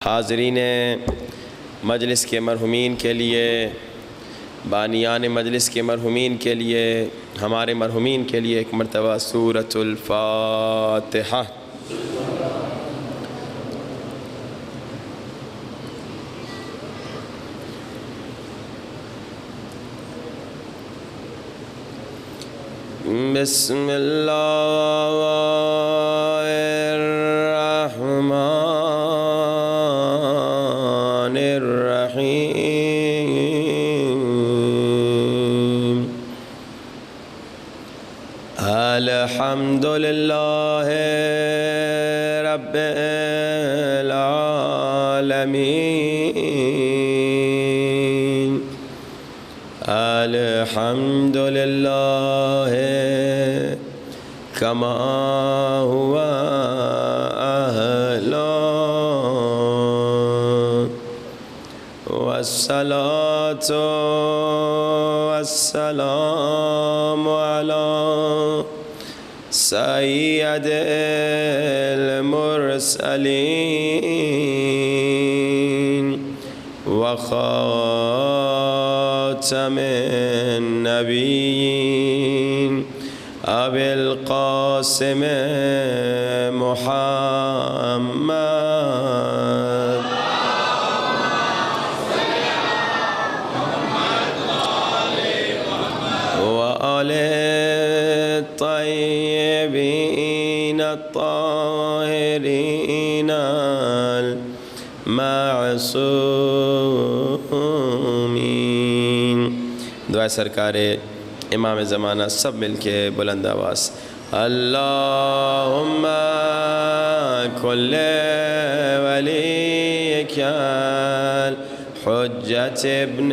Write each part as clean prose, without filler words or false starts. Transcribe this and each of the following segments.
حاضرین مجلس کے مرحومین کے لیے، بانیان مجلس کے مرحومین کے لیے، ہمارے مرحومین کے لیے ایک مرتبہ سورۃ الفاتحہ۔ بسم اللہ الرحمن الرحیم۔ الحمد للہ رب العالمین۔ الحمد للہ کما ہوا اہلا، والصلاة والسلام علی سید المرسلین وخاتم النبیین ابی القاسم محمد وآل الطیبین الطاہرین المعصومین۔ دعائے سرکار امام زمانہ سب مل کے بلند آواز اللہم کل ولیک الحجۃ ابن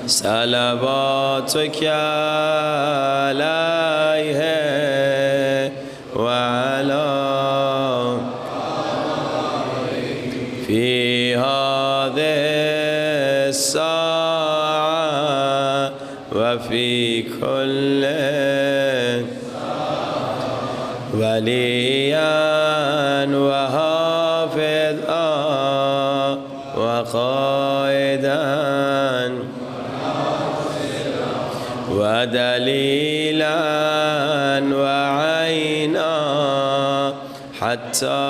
صلواتک علیہ وعلی فی هذه الساعة وفي كل وليا وحافظا وقائدا ودليلا وعينا حتى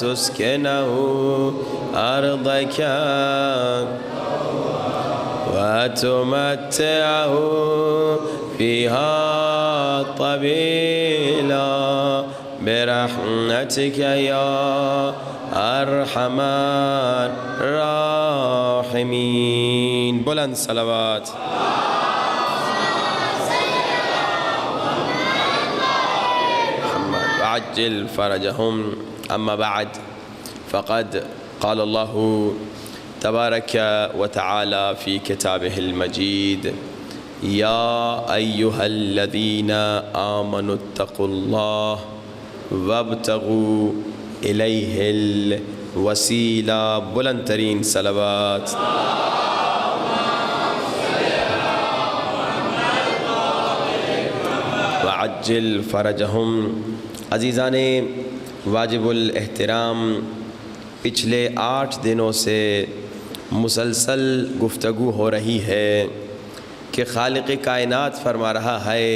تسكنه أرضك وتمتعه فيها طويلا برحمتك يا أرحم الراحمين۔ بلند صلوات۔ عجل فرجهم۔ أما بعد فقد قال الله تبارك وتعالى في كتابه المجيد يا أيها الذين آمنوا اتقوا الله وابتغوا إليه الوسيلة۔ بلند ترین صلوات۔ وعجل فرجهم۔ عزیزان واجب الاحترام، پچھلے 8 دنوں سے مسلسل گفتگو ہو رہی ہے کہ خالق کائنات فرما رہا ہے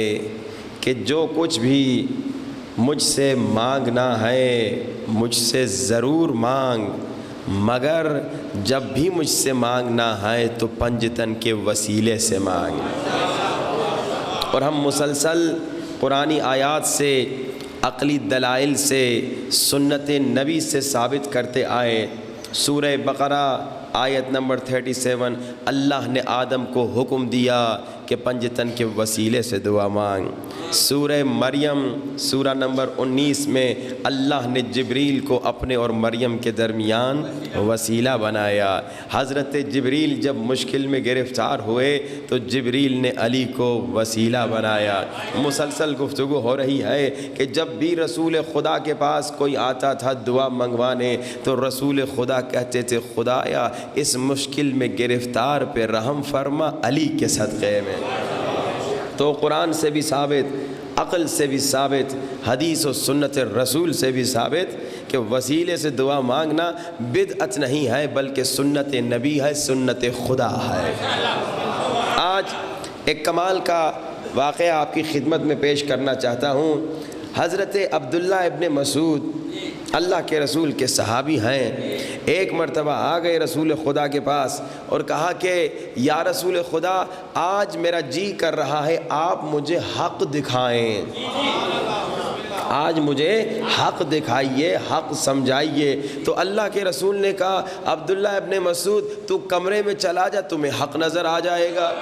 کہ جو کچھ بھی مجھ سے مانگنا ہے مجھ سے ضرور مانگ، مگر جب بھی مجھ سے مانگنا ہے تو پنجتن کے وسیلے سے مانگ۔ اور ہم مسلسل قرآنی آیات سے، عقلی دلائل سے، سنت نبی سے ثابت کرتے آئے۔ سورہ بقرہ آیت نمبر 37 اللہ نے آدم کو حکم دیا کہ پنجتن کے وسیلے سے دعا مانگ۔ سورہ مریم سورہ نمبر 19 میں اللہ نے جبریل کو اپنے اور مریم کے درمیان وسیلہ بنایا۔ حضرت جبریل جب مشکل میں گرفتار ہوئے تو جبریل نے علی کو وسیلہ بنایا۔ مسلسل گفتگو ہو رہی ہے کہ جب بھی رسول خدا کے پاس کوئی آتا تھا دعا منگوانے تو رسول خدا کہتے تھے خدایا اس مشکل میں گرفتار پہ رحم فرما علی کے صدقے میں۔ تو قرآن سے بھی ثابت، عقل سے بھی ثابت، حدیث و سنت رسول سے بھی ثابت کہ وسیلے سے دعا مانگنا بدعت نہیں ہے بلکہ سنت نبی ہے، سنت خدا ہے۔ آج ایک کمال کا واقعہ آپ کی خدمت میں پیش کرنا چاہتا ہوں۔ حضرت عبداللہ ابن مسعود اللہ کے رسول کے صحابی ہیں، ایک مرتبہ آ گئے رسول خدا کے پاس اور کہا کہ یا رسول خدا، آج میرا جی کر رہا ہے آپ مجھے حق دکھائیں، آج مجھے حق دکھائیے، حق سمجھائیے۔ تو اللہ کے رسول نے کہا عبداللہ ابن مسعود تو کمرے میں چلا جا، تمہیں حق نظر آ جائے گا،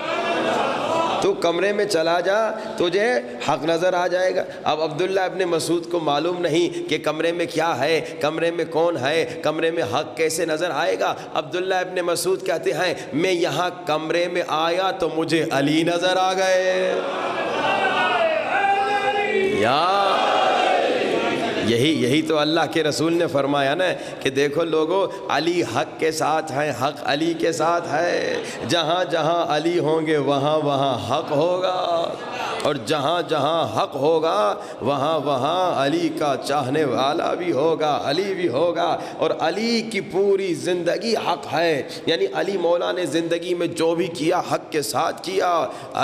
تو کمرے میں چلا جا تجھے حق نظر آ جائے گا۔ اب عبداللہ ابن مسعود کو معلوم نہیں کہ کمرے میں کیا ہے، کمرے میں کون ہے، کمرے میں حق کیسے نظر آئے گا۔ عبداللہ ابن مسعود کہتے ہیں میں یہاں کمرے میں آیا تو مجھے علی نظر آ گئے۔ یہی تو اللہ کے رسول نے فرمایا نا کہ دیکھو لوگو، علی حق کے ساتھ ہیں، حق علی کے ساتھ ہے، جہاں جہاں علی ہوں گے وہاں وہاں حق ہوگا، اور جہاں جہاں حق ہوگا وہاں وہاں علی کا چاہنے والا بھی ہوگا، علی بھی ہوگا، اور علی کی پوری زندگی حق ہے۔ یعنی علی مولا نے زندگی میں جو بھی کیا حق کے ساتھ کیا۔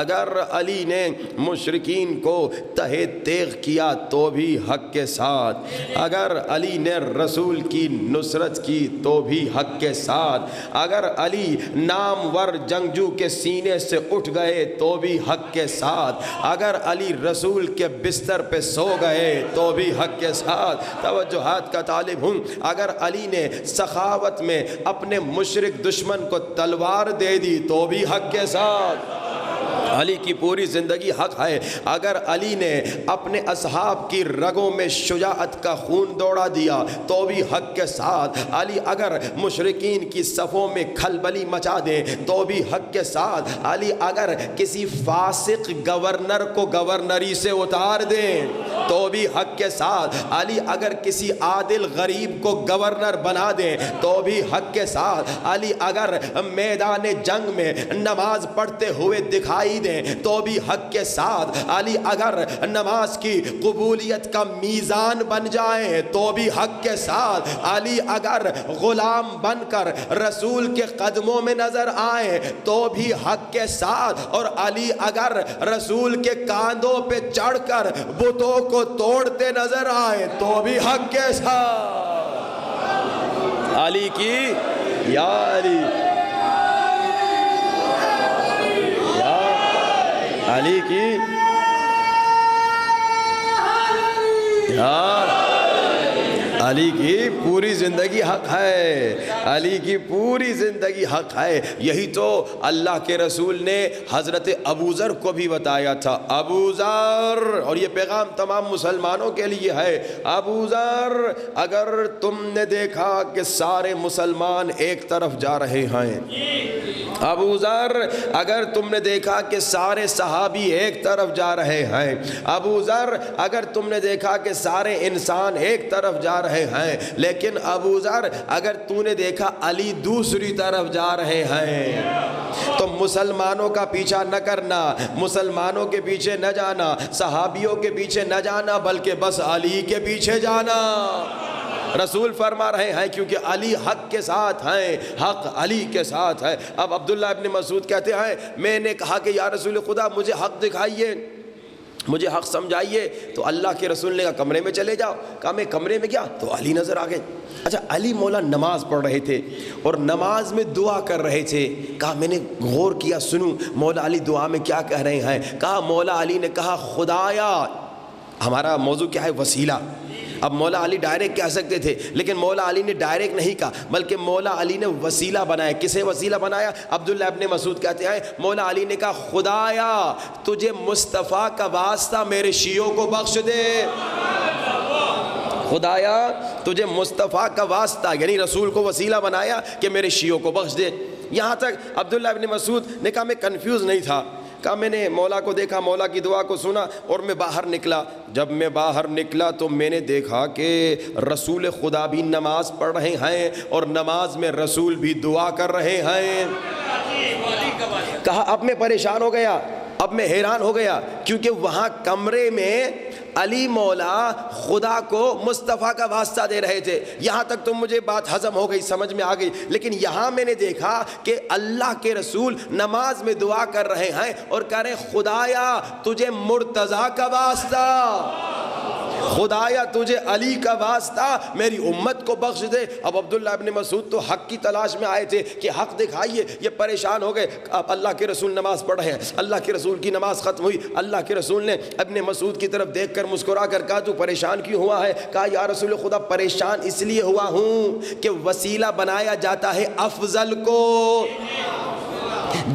اگر علی نے مشرکین کو تہہ تیغ کیا تو بھی حق کے ساتھ، اگر علی نے رسول کی نصرت کی تو بھی حق کے ساتھ، اگر علی نامور جنگجو کے سینے سے اٹھ گئے تو بھی حق کے ساتھ، اگر علی رسول کے بستر پہ سو گئے تو بھی حق کے ساتھ۔ توجہات کا طالب ہوں، اگر علی نے سخاوت میں اپنے مشرک دشمن کو تلوار دے دی تو بھی حق کے ساتھ، علی کی پوری زندگی حق ہے۔ اگر علی نے اپنے اصحاب کی رگوں میں شجاعت کا خون دوڑا دیا تو بھی حق کے ساتھ، علی اگر مشرکین کی صفوں میں کھلبلی مچا دے تو بھی حق کے ساتھ، علی اگر کسی فاسق گورنر کو گورنری سے اتار دے تو بھی حق کے ساتھ، علی اگر کسی عادل غریب کو گورنر بنا دے تو بھی حق کے ساتھ، علی اگر میدان جنگ میں نماز پڑھتے ہوئے دکھائی دیں تو بھی حق کے ساتھ، علی اگر نماز کی قبولیت کا میزان بن جائے تو بھی حق کے ساتھ، علی اگر غلام بن کر رسول کے قدموں میں نظر آئے تو بھی حق کے ساتھ، اور علی اگر رسول کے کاندھوں پہ چڑھ کر بتوں کو توڑتے نظر آئے تو بھی حق کے ساتھ۔ علی کی یا علی، علی کی یار، علی کی پوری زندگی حق ہے، علی کی پوری زندگی حق ہے۔ یہی تو اللہ کے رسول نے حضرت ابو ذر کو بھی بتایا تھا، ابو ذر، اور یہ پیغام تمام مسلمانوں کے لیے ہے، ابو ذر اگر تم نے دیکھا کہ سارے مسلمان ایک طرف جا رہے ہیں، ابو ذر اگر تم نے دیکھا کہ سارے صحابی ایک طرف جا رہے ہیں، ابو ذر اگر تم نے دیکھا کہ سارے انسان ایک طرف جا رہے ہیں، لیکن ابو ذر اگر تو نے دیکھا علی دوسری طرف جا رہے ہیں تو مسلمانوں کا پیچھا نہ کرنا، مسلمانوں کے پیچھے نہ جانا، صحابیوں کے پیچھے نہ جانا، بلکہ بس علی کے پیچھے جانا۔ رسول فرما رہے ہیں کیونکہ علی حق کے ساتھ ہیں، حق علی کے ساتھ ہے۔ اب عبداللہ ابن مسعود کہتے ہیں میں نے کہا کہ یا رسول خدا مجھے حق دکھائیے، مجھے حق سمجھائیے، تو اللہ کے رسول نے کہا کمرے میں چلے جاؤ۔ کہا میں کمرے میں گیا تو علی نظر آ گئے۔ اچھا، علی مولا نماز پڑھ رہے تھے اور نماز میں دعا کر رہے تھے۔ کہا میں نے غور کیا، سنوں مولا علی دعا میں کیا کہہ رہے ہیں۔ کہا مولا علی نے کہا خدایا، ہمارا موضوع کیا ہے؟ وسیلہ۔ اب مولا علی ڈائریکٹ کہہ سکتے تھے، لیکن مولا علی نے ڈائریکٹ نہیں کہا، بلکہ مولا علی نے وسیلہ بنایا۔ کسے وسیلہ بنایا؟ عبداللہ ابن مسعود کہتے ہیں مولا علی نے کہا خدایا تجھے مصطفیٰ کا واسطہ میرے شیعوں کو بخش دے، خدایا تجھے مصطفیٰ کا واسطہ، یعنی رسول کو وسیلہ بنایا کہ میرے شیعوں کو بخش دے۔ یہاں تک عبداللہ ابن مسعود نے کہا میں کنفیوز نہیں تھا، کہا میں نے مولا کو دیکھا، مولا کی دعا کو سنا اور میں باہر نکلا۔ جب میں باہر نکلا تو میں نے دیکھا کہ رسول خدا بھی نماز پڑھ رہے ہیں اور نماز میں رسول بھی دعا کر رہے ہیں۔ کہا اب میں پریشان ہو گیا، اب میں حیران ہو گیا، کیونکہ وہاں کمرے میں علی مولا خدا کو مصطفیٰ کا واسطہ دے رہے تھے، یہاں تک تو مجھے بات ہضم ہو گئی، سمجھ میں آ گئی، لیکن یہاں میں نے دیکھا کہ اللہ کے رسول نماز میں دعا کر رہے ہیں اور کہہ رہے ہیں خدایا تجھے مرتضیٰ کا واسطہ، خدایا تجھے علی کا واسطہ میری امت کو بخش دے۔ اب عبداللہ ابن مسعود تو حق کی تلاش میں آئے تھے کہ حق دکھائیے، یہ پریشان ہو گئے۔ اب اللہ کے رسول نماز پڑھ رہے ہیں، اللہ کے رسول کی نماز ختم ہوئی، اللہ کے رسول نے ابن مسعود کی طرف دیکھ کر مسکرا کر کہا تو پریشان کیوں ہوا ہے؟ کہا یا رسول خدا پریشان اس لیے ہوا ہوں کہ وسیلہ بنایا جاتا ہے افضل کو،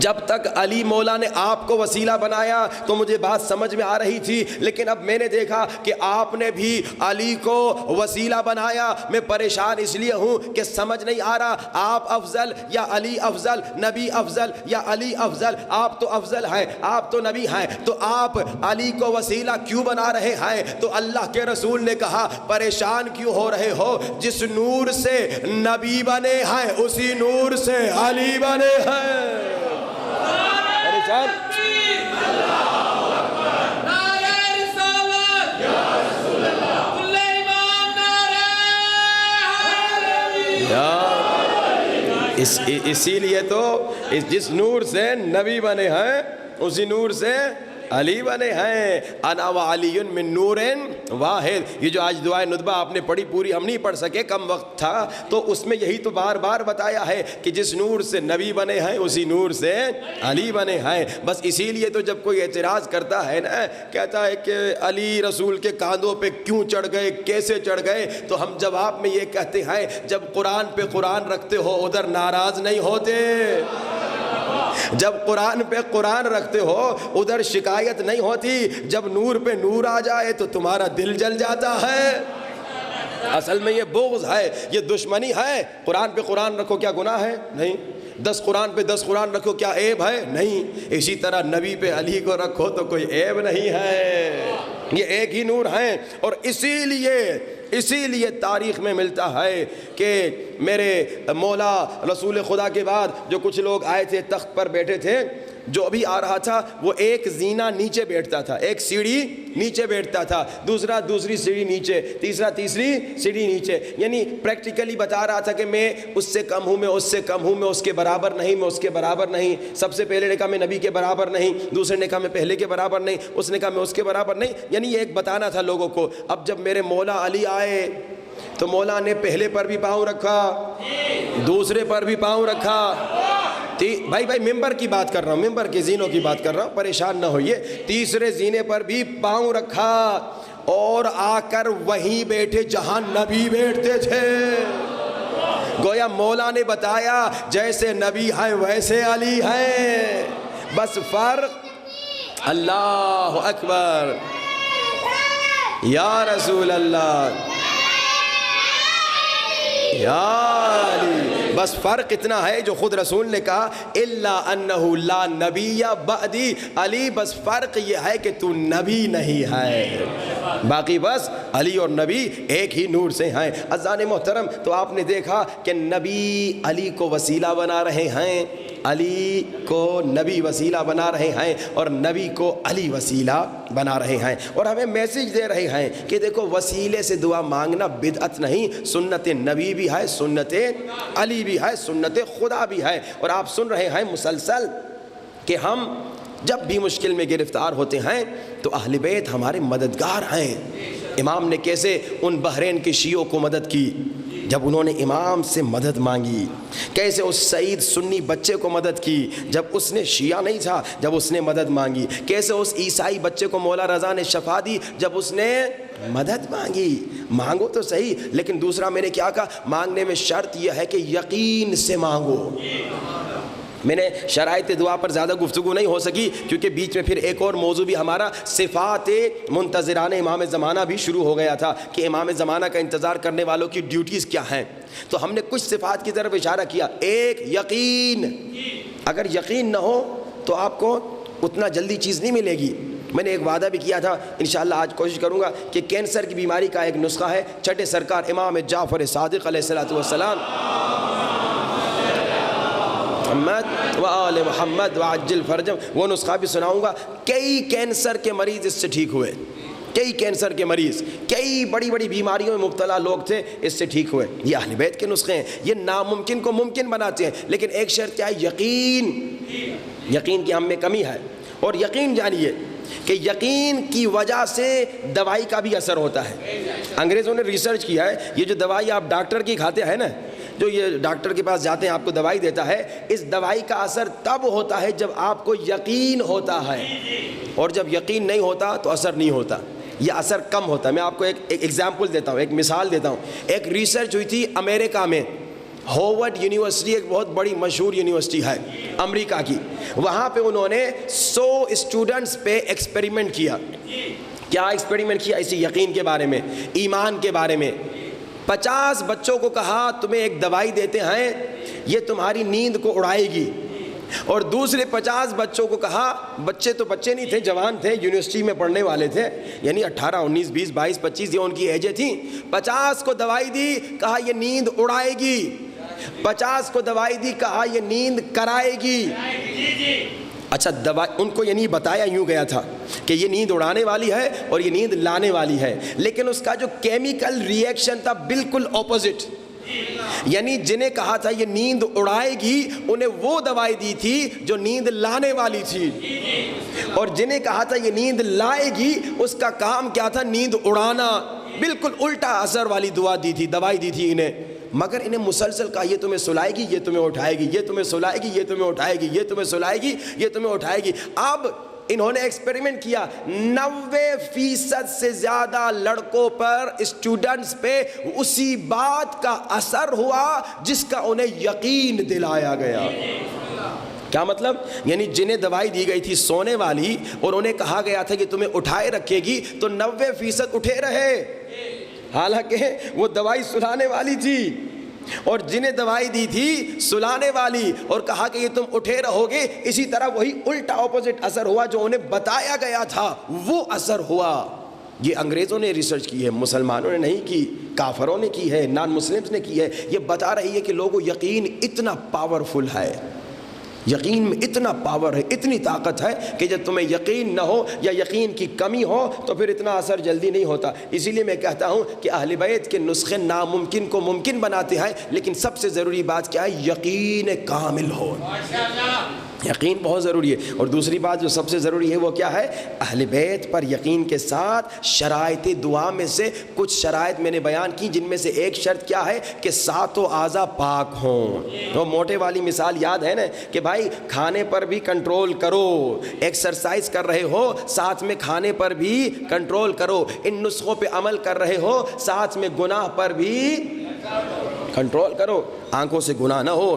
جب تک علی مولا نے آپ کو وسیلہ بنایا تو مجھے بات سمجھ میں آ رہی تھی، لیکن اب میں نے دیکھا کہ آپ نے بھی علی کو وسیلہ بنایا، میں پریشان اس لیے ہوں کہ سمجھ نہیں آ رہا آپ افضل یا علی افضل، نبی افضل یا علی افضل، آپ تو افضل ہیں، آپ تو نبی ہیں، تو آپ علی کو وسیلہ کیوں بنا رہے ہیں؟ تو اللہ کے رسول نے کہا پریشان کیوں ہو رہے ہو؟ جس نور سے نبی بنے ہیں اسی نور سے علی بنے ہیں۔ اسی لیے تو جس نور سے نبی بنے ہیں اسی نور سے علی بنے ہیں، انا وعلی من نور واحد۔ یہ جو آج دعائے ندبہ آپ نے پڑھی پوری ہم نہیں پڑھ سکے، کم وقت تھا، تو اس میں یہی تو بار بار بتایا ہے کہ جس نور سے نبی بنے ہیں اسی نور سے علی بنے ہیں۔ بس اسی لیے تو جب کوئی اعتراض کرتا ہے نا، کہتا ہے کہ علی رسول کے کاندھوں پہ کیوں چڑھ گئے، کیسے چڑھ گئے، تو ہم جواب میں یہ کہتے ہیں جب قرآن پہ قرآن رکھتے ہو ادھر ناراض نہیں ہوتے، جب قرآن پہ قرآن رکھتے ہو ادھر شکایت نہیں ہوتی، جب نور پہ نور آ جائے تو تمہارا دل جل جاتا ہے۔ اصل میں یہ بغض ہے، یہ دشمنی ہے۔ قرآن پہ قرآن رکھو کیا گناہ ہے؟ نہیں۔ 10 قرآن پہ 10 قرآن رکھو کیا عیب ہے؟ نہیں۔ اسی طرح نبی پہ علی کو رکھو تو کوئی عیب نہیں ہے، یہ ایک ہی نور ہیں۔ اور اسی لیے تاریخ میں ملتا ہے کہ میرے مولا رسول خدا کے بعد جو کچھ لوگ آئے تھے تخت پر بیٹھے تھے، جو بھی آ رہا تھا وہ ایک زینہ نیچے بیٹھتا تھا، ایک سیڑھی نیچے بیٹھتا تھا، دوسرا دوسری سیڑھی نیچے، تیسرا تیسری سیڑھی نیچے، یعنی پریکٹیکلی بتا رہا تھا کہ میں اس سے کم ہوں، میں اس سے کم ہوں، میں اس کے برابر نہیں، میں اس کے برابر نہیں۔ سب سے پہلے نے کہا میں نبی کے برابر نہیں، دوسرے نے کہا میں پہلے کے برابر نہیں، اس نے کہا میں اس کے برابر نہیں، یعنی یہ ایک بتانا تھا لوگوں کو۔ اب جب میرے مولا علی آئے تو مولا نے پہلے پر بھی پاؤں رکھا، دوسرے پر بھی پاؤں رکھا، بھائی ممبر کی بات کر رہا ہوں، ممبر کے زینوں کی بات کر رہا ہوں، پریشان نہ ہوئیے، تیسرے زینے پر بھی پاؤں رکھا اور آ کر وہیں بیٹھے جہاں نبی بیٹھتے تھے۔ گویا مولا نے بتایا جیسے نبی ہیں ویسے علی ہیں، بس فرق اللہ اکبر یا رسول اللہ یا علی، بس فرق اتنا ہے جو خود رسول نے کہا الا انہ لا نبی بعدی، علی بس فرق یہ ہے کہ تو نبی نہیں ہے، باقی بس علی اور نبی ایک ہی نور سے ہیں۔ عزیزان محترم، تو آپ نے دیکھا کہ نبی علی کو وسیلہ بنا رہے ہیں، علی کو نبی وسیلہ بنا رہے ہیں اور نبی کو علی وسیلہ بنا رہے ہیں، اور ہمیں میسج دے رہے ہیں کہ دیکھو وسیلے سے دعا مانگنا بدعت نہیں، سنت نبی بھی ہے، سنت علی بھی ہے، سنت خدا بھی ہے۔ اور آپ سن رہے ہیں مسلسل کہ ہم جب بھی مشکل میں گرفتار ہوتے ہیں تو اہل بیت ہمارے مددگار ہیں۔ امام نے کیسے ان بحرین کے شیعوں کو مدد کی جب انہوں نے امام سے مدد مانگی، کیسے اس سعید سنی بچے کو مدد کی جب اس نے شیعہ نہیں تھا، جب اس نے مدد مانگی، کیسے اس عیسائی بچے کو مولا رضا نے شفا دی جب اس نے مدد مانگی۔ مانگو تو صحیح، لیکن دوسرا میں نے کیا کہا، مانگنے میں شرط یہ ہے کہ یقین سے مانگو۔ میں نے شرائط دعا پر زیادہ گفتگو نہیں ہو سکی کیونکہ بیچ میں پھر ایک اور موضوع بھی ہمارا صفات منتظران امام زمانہ بھی شروع ہو گیا تھا کہ امام زمانہ کا انتظار کرنے والوں کی ڈیوٹیز کیا ہیں، تو ہم نے کچھ صفات کی طرف اشارہ کیا۔ ایک یقین، اگر یقین نہ ہو تو آپ کو اتنا جلدی چیز نہیں ملے گی۔ میں نے ایک وعدہ بھی کیا تھا، انشاءاللہ آج کوشش کروں گا کہ کینسر کی بیماری کا ایک نسخہ ہے، چھٹے سرکار امام جعفر صادق علیہ الصلوۃ والسلام محمد و آل محمد وعجل فرجم، وہ نسخہ بھی سناؤں گا۔ کئی کینسر کے مریض اس سے ٹھیک ہوئے، کئی کینسر کے مریض، کئی بڑی بڑی بیماریوں میں مبتلا لوگ تھے، اس سے ٹھیک ہوئے۔ یہ اہل بیت کے نسخے ہیں، یہ ناممکن کو ممکن بناتے ہیں۔ لیکن ایک شرط کیا ہے؟ یقین۔ یقین کی ہم میں کمی ہے، اور یقین جانیے کہ یقین کی وجہ سے دوائی کا بھی اثر ہوتا ہے۔ انگریزوں نے ریسرچ کیا ہے، یہ جو دوائی آپ ڈاکٹر کی کھاتے ہیں نا، جو یہ ڈاکٹر کے پاس جاتے ہیں آپ کو دوائی دیتا ہے، اس دوائی کا اثر تب ہوتا ہے جب آپ کو یقین ہوتا ہے، اور جب یقین نہیں ہوتا تو اثر نہیں ہوتا، یہ اثر کم ہوتا ہے۔ میں آپ کو ایک ایگزامپل دیتا ہوں، ایک مثال دیتا ہوں۔ ایک ریسرچ ہوئی تھی امریکہ میں، ہاروارڈ یونیورسٹی ایک بہت بڑی مشہور یونیورسٹی ہے امریکہ کی، وہاں پہ انہوں نے 100 اسٹوڈنٹس پہ ایکسپیریمنٹ کیا۔ کیا ایکسپیریمنٹ کیا؟ اسی یقین کے بارے میں، ایمان کے بارے میں۔ 50 بچوں کو کہا تمہیں ایک دوائی دیتے ہیں، یہ تمہاری نیند کو اڑائے گی، اور دوسرے 50 بچوں کو کہا، بچے تو بچے نہیں تھے، جوان تھے، یونیورسٹی میں پڑھنے والے تھے، یعنی 18 19 20 22 25 یہ ان کی ایجیں تھیں۔ 50 کو دوائی دی، کہا یہ نیند اڑائے گی۔ 50 کو دوائی دی، کہا یہ نیند کرائے گی۔ اچھا دوائی ان کو یہ نہیں بتایا، یوں گیا تھا کہ یہ نیند اڑانے والی ہے اور یہ نیند لانے والی ہے، لیکن اس کا جو کیمیکل ری ایکشن تھا بالکل اپوزٹ۔ یعنی جنہیں کہا تھا یہ نیند اڑائے گی، انہیں وہ دوائی دی تھی جو نیند لانے والی تھی، اور جنہیں کہا تھا یہ نیند لائے گی، اس کا کام کیا تھا؟ نیند اڑانا۔ بالکل الٹا اثر والی دوائی دی تھی انہیں، مگر انہیں مسلسل کہا یہ تمہیں سلائے گی، یہ تمہیں اٹھائے گی، یہ تمہیں سلائے گی، یہ تمہیں اٹھائے گی، یہ تمہیں سلائے گی، یہ تمہیں اٹھائے گی۔ اب انہوں نے ایکسپیریمنٹ کیا، 90% سے زیادہ لڑکوں پر، اسٹوڈنٹس پہ اسی بات کا اثر ہوا جس کا انہیں یقین دلایا گیا۔ کیا مطلب؟ یعنی جنہیں دوائی دی گئی تھی سونے والی اور انہیں کہا گیا تھا کہ تمہیں اٹھائے رکھے گی، تو 90% اٹھے رہے، حالانکہ وہ دوائی سلانے والی تھی، اور جنہیں دوائی دی تھی سلانے والی اور کہا کہ یہ تم اٹھے رہو گے، اسی طرح وہی الٹا اپوزٹ اثر ہوا جو انہیں بتایا گیا تھا، وہ اثر ہوا۔ یہ انگریزوں نے ریسرچ کی ہے، مسلمانوں نے نہیں کی، کافروں نے کی ہے، نان مسلمز نے کی ہے۔ یہ بتا رہی ہے کہ لوگوں یقین اتنا پاورفل ہے، یقین میں اتنا پاور ہے، اتنی طاقت ہے کہ جب تمہیں یقین نہ ہو یا یقین کی کمی ہو تو پھر اتنا اثر جلدی نہیں ہوتا۔ اسی لیے میں کہتا ہوں کہ اہل بیت کے نسخے ناممکن کو ممکن بناتے ہیں، لیکن سب سے ضروری بات کیا ہے؟ یقین کامل ہو۔ یقین بہت ضروری ہے۔ اور دوسری بات جو سب سے ضروری ہے وہ کیا ہے؟ اہل بیت پر یقین کے ساتھ شرائط دعا میں سے کچھ شرائط میں نے بیان کی، جن میں سے ایک شرط کیا ہے کہ 7 اعضاء پاک ہوں۔ وہ موٹے والی مثال یاد ہے نا کہ بھائی کھانے پر بھی کنٹرول کرو، ایکسرسائز کر رہے ہو ساتھ میں کھانے پر بھی کنٹرول کرو، ان نسخوں پہ عمل کر رہے ہو ساتھ میں گناہ پر بھی کنٹرول کرو۔ آنکھوں سے گناہ نہ ہو،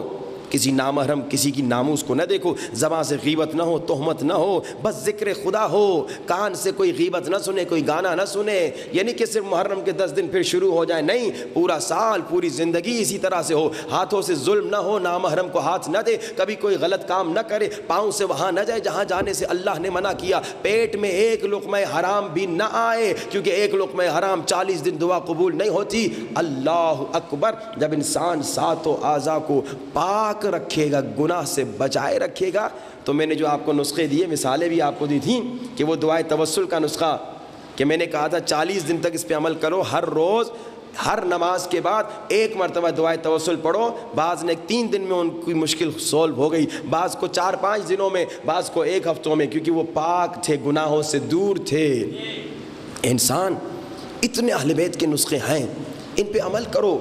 کسی نامحرم کسی کی ناموس کو نہ دیکھو، زبان سے غیبت نہ ہو، تہمت نہ ہو، بس ذکر خدا ہو، کان سے کوئی غیبت نہ سنے، کوئی گانا نہ سنے، یعنی کہ صرف محرم کے 10 دن پھر شروع ہو جائے، نہیں، پورا سال پوری زندگی اسی طرح سے ہو۔ ہاتھوں سے ظلم نہ ہو، نامحرم کو ہاتھ نہ دے، کبھی کوئی غلط کام نہ کرے، پاؤں سے وہاں نہ جائے جہاں جانے سے اللہ نے منع کیا، پیٹ میں ایک لقمہ حرام بھی نہ آئے، کیونکہ ایک لقمہ حرام 40 دن دعا قبول نہیں ہوتی۔ اللہ اکبر۔ جب انسان 7 اعضاء کو پاک رکھے گا، گناہ سے بچائے رکھے گا، تو میں نے جو آپ کو نسخے دیے، مثالیں بھی آپ کو دی تھیں کہ وہ دعائے توسل کا نسخہ کہ میں نے کہا تھا 40 دن تک اس پہ عمل کرو، ہر روز ہر نماز کے بعد ایک مرتبہ دعائے توسل پڑھو۔ بعض نے 3 دن میں ان کی مشکل سولو ہو گئی، بعض کو 4-5 دنوں میں، بعض کو 1 ہفتوں میں، کیونکہ وہ پاک تھے، گناہوں سے دور تھے۔ انسان اتنے اہل بیت کے نسخے ہیں، ان پہ عمل کرو،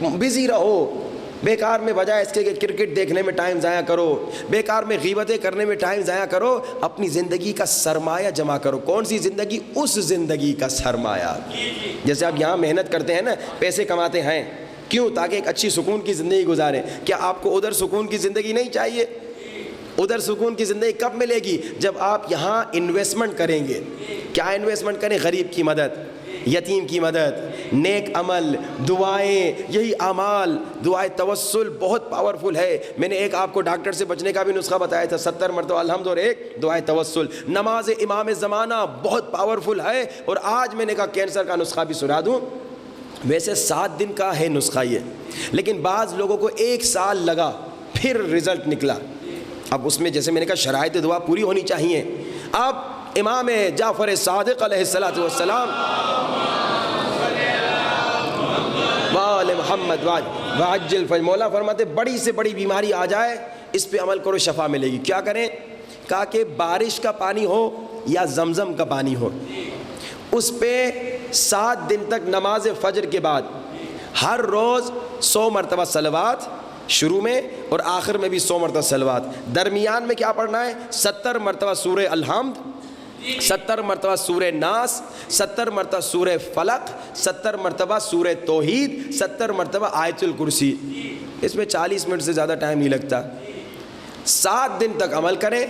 بزی رہو، بیکار میں بجائے اس کے کہ کرکٹ دیکھنے میں ٹائم ضائع کرو، بیکار میں غیبتیں کرنے میں ٹائم ضائع کرو، اپنی زندگی کا سرمایہ جمع کرو۔ کون سی زندگی؟ اس زندگی کا سرمایہ۔ جیسے آپ یہاں محنت کرتے ہیں نا، پیسے کماتے ہیں، کیوں؟ تاکہ ایک اچھی سکون کی زندگی گزاریں۔ کیا آپ کو ادھر سکون کی زندگی نہیں چاہیے؟ ادھر سکون کی زندگی کب ملے گی؟ جب آپ یہاں انویسٹمنٹ کریں گے۔ کیا انویسٹمنٹ کریں؟ غریب کی مدد، یتیم کی مدد، نیک عمل، دعائیں، یہی اعمال۔ دعائے توسل بہت پاورفل ہے۔ میں نے ایک آپ کو ڈاکٹر سے بچنے کا بھی نسخہ بتایا تھا، 70 مرتبہ الحمد اور 1 دعائے توسل۔ نماز امام زمانہ بہت پاورفل ہے، اور آج میں نے کہا کینسر کا نسخہ بھی سنا دوں۔ ویسے 7 دن کا ہے نسخہ یہ، لیکن بعض لوگوں کو 1 سال لگا پھر رزلٹ نکلا. اب اس میں جیسے میں نے کہا شرائط دعا پوری ہونی چاہیے. اب امام جعفر صادق علیہ الصلوۃ والسلام وآل محمد وعجل فرج، مولا فرماتے بڑی سے بڑی بیماری آ جائے اس پہ عمل کرو شفا ملے گی. کیا کریں؟ کہا کہ بارش کا پانی ہو یا زمزم کا پانی ہو، اس پہ 7 دن تک نماز فجر کے بعد ہر روز 100 مرتبہ صلوات، شروع میں اور آخر میں بھی 100 مرتبہ صلوات. درمیان میں کیا پڑھنا ہے؟ 70 مرتبہ سورہ الحمد، 70 مرتبہ سورہ ناس، 70 مرتبہ سورہ فلق، 70 مرتبہ سورہ توحید، 70 مرتبہ آیت الکرسی. اس میں 40 منٹ سے زیادہ ٹائم نہیں لگتا. 7 دن تک عمل کریں،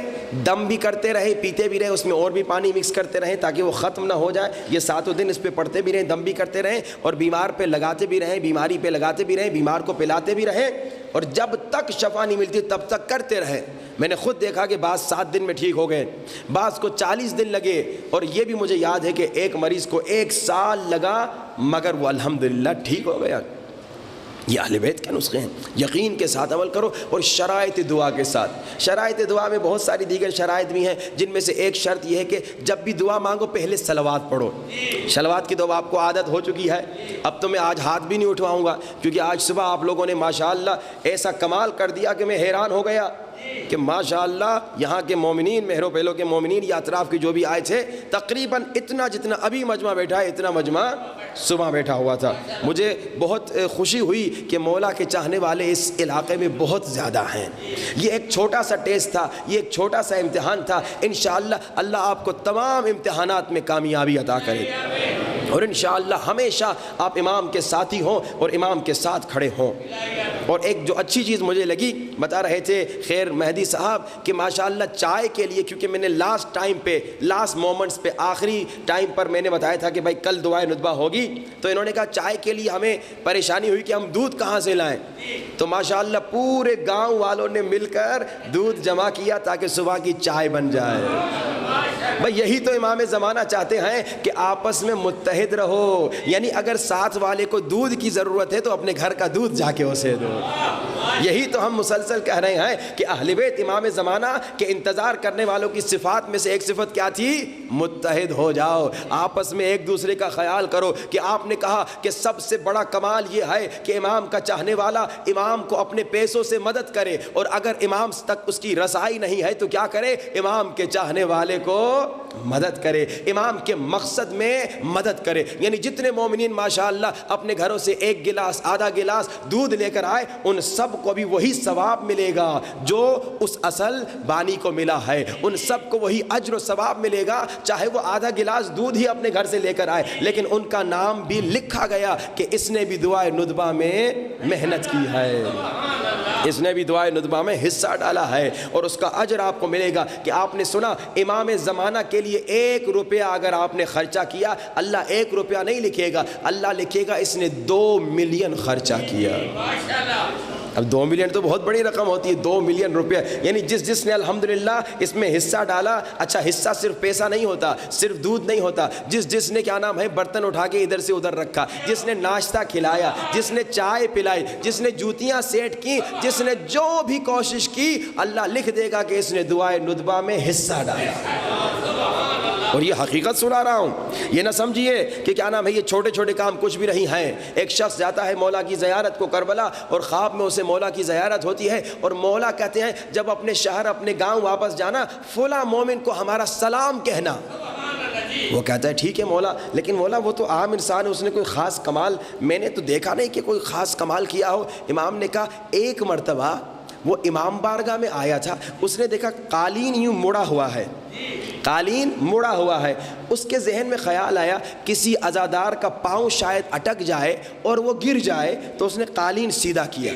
دم بھی کرتے رہے، پیتے بھی رہے، اس میں اور بھی پانی مکس کرتے رہیں تاکہ وہ ختم نہ ہو جائے. یہ 7 دن اس پہ پڑھتے بھی رہیں، دم بھی کرتے رہیں، اور بیمار پہ لگاتے بھی رہیں، بیماری پہ لگاتے بھی رہیں، بیمار کو پلاتے بھی رہیں، اور جب تک شفا نہیں ملتی تب تک کرتے رہیں. میں نے خود دیکھا کہ بعض 7 دن میں ٹھیک ہو گئے، بعض کو 40 دن لگے، اور یہ بھی مجھے یاد ہے کہ ایک مریض کو 1 سال لگا مگر وہ الحمدللہ ٹھیک ہو گیا. یہ اہل بیت کے نسخے ہیں. یقین کے ساتھ عمل کرو اور شرائط دعا کے ساتھ. شرائط دعا میں بہت ساری دیگر شرائط بھی ہیں، جن میں سے ایک شرط یہ ہے کہ جب بھی دعا مانگو پہلے صلوات پڑھو. صلوات کی تو آپ کو عادت ہو چکی ہے، اب تو میں آج ہاتھ بھی نہیں اٹھواؤں گا، کیونکہ آج صبح آپ لوگوں نے ماشاءاللہ ایسا کمال کر دیا کہ میں حیران ہو گیا کہ ماشاءاللہ یہاں کے مومنین، مہرو پہلو کے مومنین یا اطراف کے جو بھی آئے تھے، تقریباً اتنا جتنا ابھی مجمع بیٹھا ہے اتنا مجمع صبح بیٹھا ہوا تھا. مجھے بہت خوشی ہوئی کہ مولا کے چاہنے والے اس علاقے میں بہت زیادہ ہیں. یہ ایک چھوٹا سا ٹیسٹ تھا، یہ ایک چھوٹا سا امتحان تھا. انشاءاللہ اللہ آپ کو تمام امتحانات میں کامیابی عطا کرے، اور انشاءاللہ ہمیشہ آپ امام کے ساتھی ہوں اور امام کے ساتھ کھڑے ہوں. اور ایک جو اچھی چیز مجھے لگی، بتا رہے تھے خیر مہدی صاحب کہ ماشاءاللہ چائے کے لیے، کیونکہ میں نے لاسٹ ٹائم پہ، لاسٹ مومنٹس پہ، آخری ٹائم پر میں نے بتایا تھا کہ بھائی کل دعائے ندبہ ہوگی، تو انہوں نے کہا چائے کے لیے ہمیں پریشانی ہوئی کہ ہم دودھ کہاں سے لائیں. تو ماشاءاللہ پورے گاؤں والوں نے مل کر دودھ جمع کیا تاکہ صبح کی چائے بن جائے. بھائی یہی تو امام زمانہ چاہتے ہیں کہ آپس میں متحد رہو. یعنی اگر ساتھ والے کو دودھ کی ضرورت ہے تو اپنے گھر کا دودھ جا کے اسے دو. یہی تو ہم مسلسل کہہ رہے ہیں کہ اہل بیت امام زمانہ کے انتظار کرنے والوں کی صفات میں سے ایک صفت کیا تھی؟ متحد ہو جاؤ، آپس میں ایک دوسرے کا خیال کرو. کہ آپ نے کہا کہ سب سے بڑا کمال یہ ہے کہ امام کا چاہنے والا امام کو اپنے پیسوں سے مدد کرے، اور اگر امام تک اس کی رسائی نہیں ہے تو کیا کرے؟ امام کے چاہنے والے کو مدد کرے، امام کے مقصد میں مدد کرے. یعنی جتنے مومنین ماشاءاللہ اپنے گھروں سے 1 گلاس، آدھا گلاس دودھ لے کر آئے، ان سب کو بھی وہی ثواب ملے گا جو اس اصل بانی کو ملا ہے. ان سب کو وہی اجر و ثواب ملے گا، چاہے وہ آدھا گلاس دودھ ہی اپنے گھر سے لے کر آئے، لیکن ان کا نام بھی لکھا گیا کہ اس نے بھی دعائے ندبہ میں محنت کی ہے، اس نے بھی دعائے ندبہ میں حصہ ڈالا ہے، اور اس کا اجر آپ کو ملے گا. کہ آپ نے سنا امام زمانہ کے لیے 1 روپیہ اگر آپ نے خرچہ کیا، اللہ 1 روپیہ نہیں لکھے گا، اللہ لکھے گا اس نے 2 ملین خرچہ کیا. اب 2 ملین تو بہت بڑی رقم ہوتی ہے، 2 ملین روپے. یعنی جس نے الحمدللہ اس میں حصہ ڈالا. اچھا حصہ صرف پیسہ نہیں ہوتا، صرف دودھ نہیں ہوتا، جس نے کیا نام ہے برتن اٹھا کے ادھر سے ادھر رکھا، جس نے ناشتہ کھلایا، جس نے چائے پلائی، جس نے جوتیاں سیٹ کی، جس نے جو بھی کوشش کی، اللہ لکھ دے گا کہ اس نے دعائے ندبہ میں حصہ ڈالا. اور یہ حقیقت سنا رہا ہوں، یہ نہ سمجھیے کہ کیا نام ہے یہ چھوٹے چھوٹے کام کچھ بھی نہیں ہیں. ایک شخص جاتا ہے مولا کی زیارت کو کربلا، اور خواب میں اسے مولا کی زیارت ہوتی ہے، اور مولا کہتے ہیں جب اپنے شہر اپنے گاؤں واپس جانا فلاں مومن کو ہمارا سلام کہنا. وہ کہتا ہے ٹھیک ہے مولا، لیکن مولا وہ تو عام انسان ہے، اس نے کوئی خاص کمال میں نے تو دیکھا نہیں کہ کوئی خاص کمال کیا ہو. امام نے کہا ایک مرتبہ وہ امام بارگاہ میں آیا تھا، اس نے دیکھا قالین یوں مڑا ہوا ہے، قالین مڑا ہوا ہے. اس کے ذہن میں خیال آیا کسی عزادار کا پاؤں شاید اٹک جائے اور وہ گر جائے، تو اس نے قالین سیدھا کیا.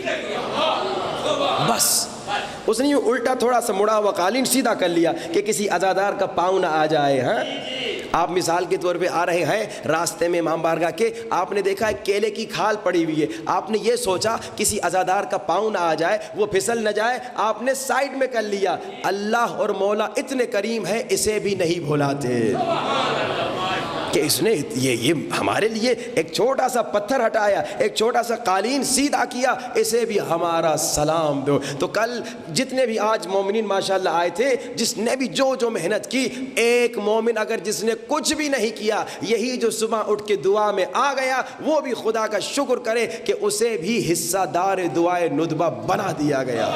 بس اس نے یوں الٹا تھوڑا سا مڑا ہوا قالین سیدھا کر لیا کہ کسی عزادار کا پاؤں نہ آ جائے. ہاں آپ مثال کے طور پہ آ رہے ہیں راستے میں امام بارگاہ کے، آپ نے دیکھا ایک کیلے کی کھال پڑی ہوئی ہے، آپ نے یہ سوچا کسی عزادار کا پاؤں نہ آ جائے، وہ پھسل نہ جائے، آپ نے سائڈ میں کر لیا. اللہ اور مولا اتنے کریم ہے، اسے بھی نہیں بھلاتے. کہ اس نے یہ ہمارے لیے ایک چھوٹا سا پتھر ہٹایا, ایک چھوٹا سا قالین سیدھا کیا, اسے بھی ہمارا سلام دو. تو کل جتنے بھی آج مومنین ماشاءاللہ آئے تھے, جس نے بھی جو محنت کی, ایک مومن اگر جس نے کچھ بھی نہیں کیا, یہی جو صبح اٹھ کے دعا میں آ گیا, وہ بھی خدا کا شکر کرے کہ اسے بھی حصہ دار دعائے ندبہ بنا دیا گیا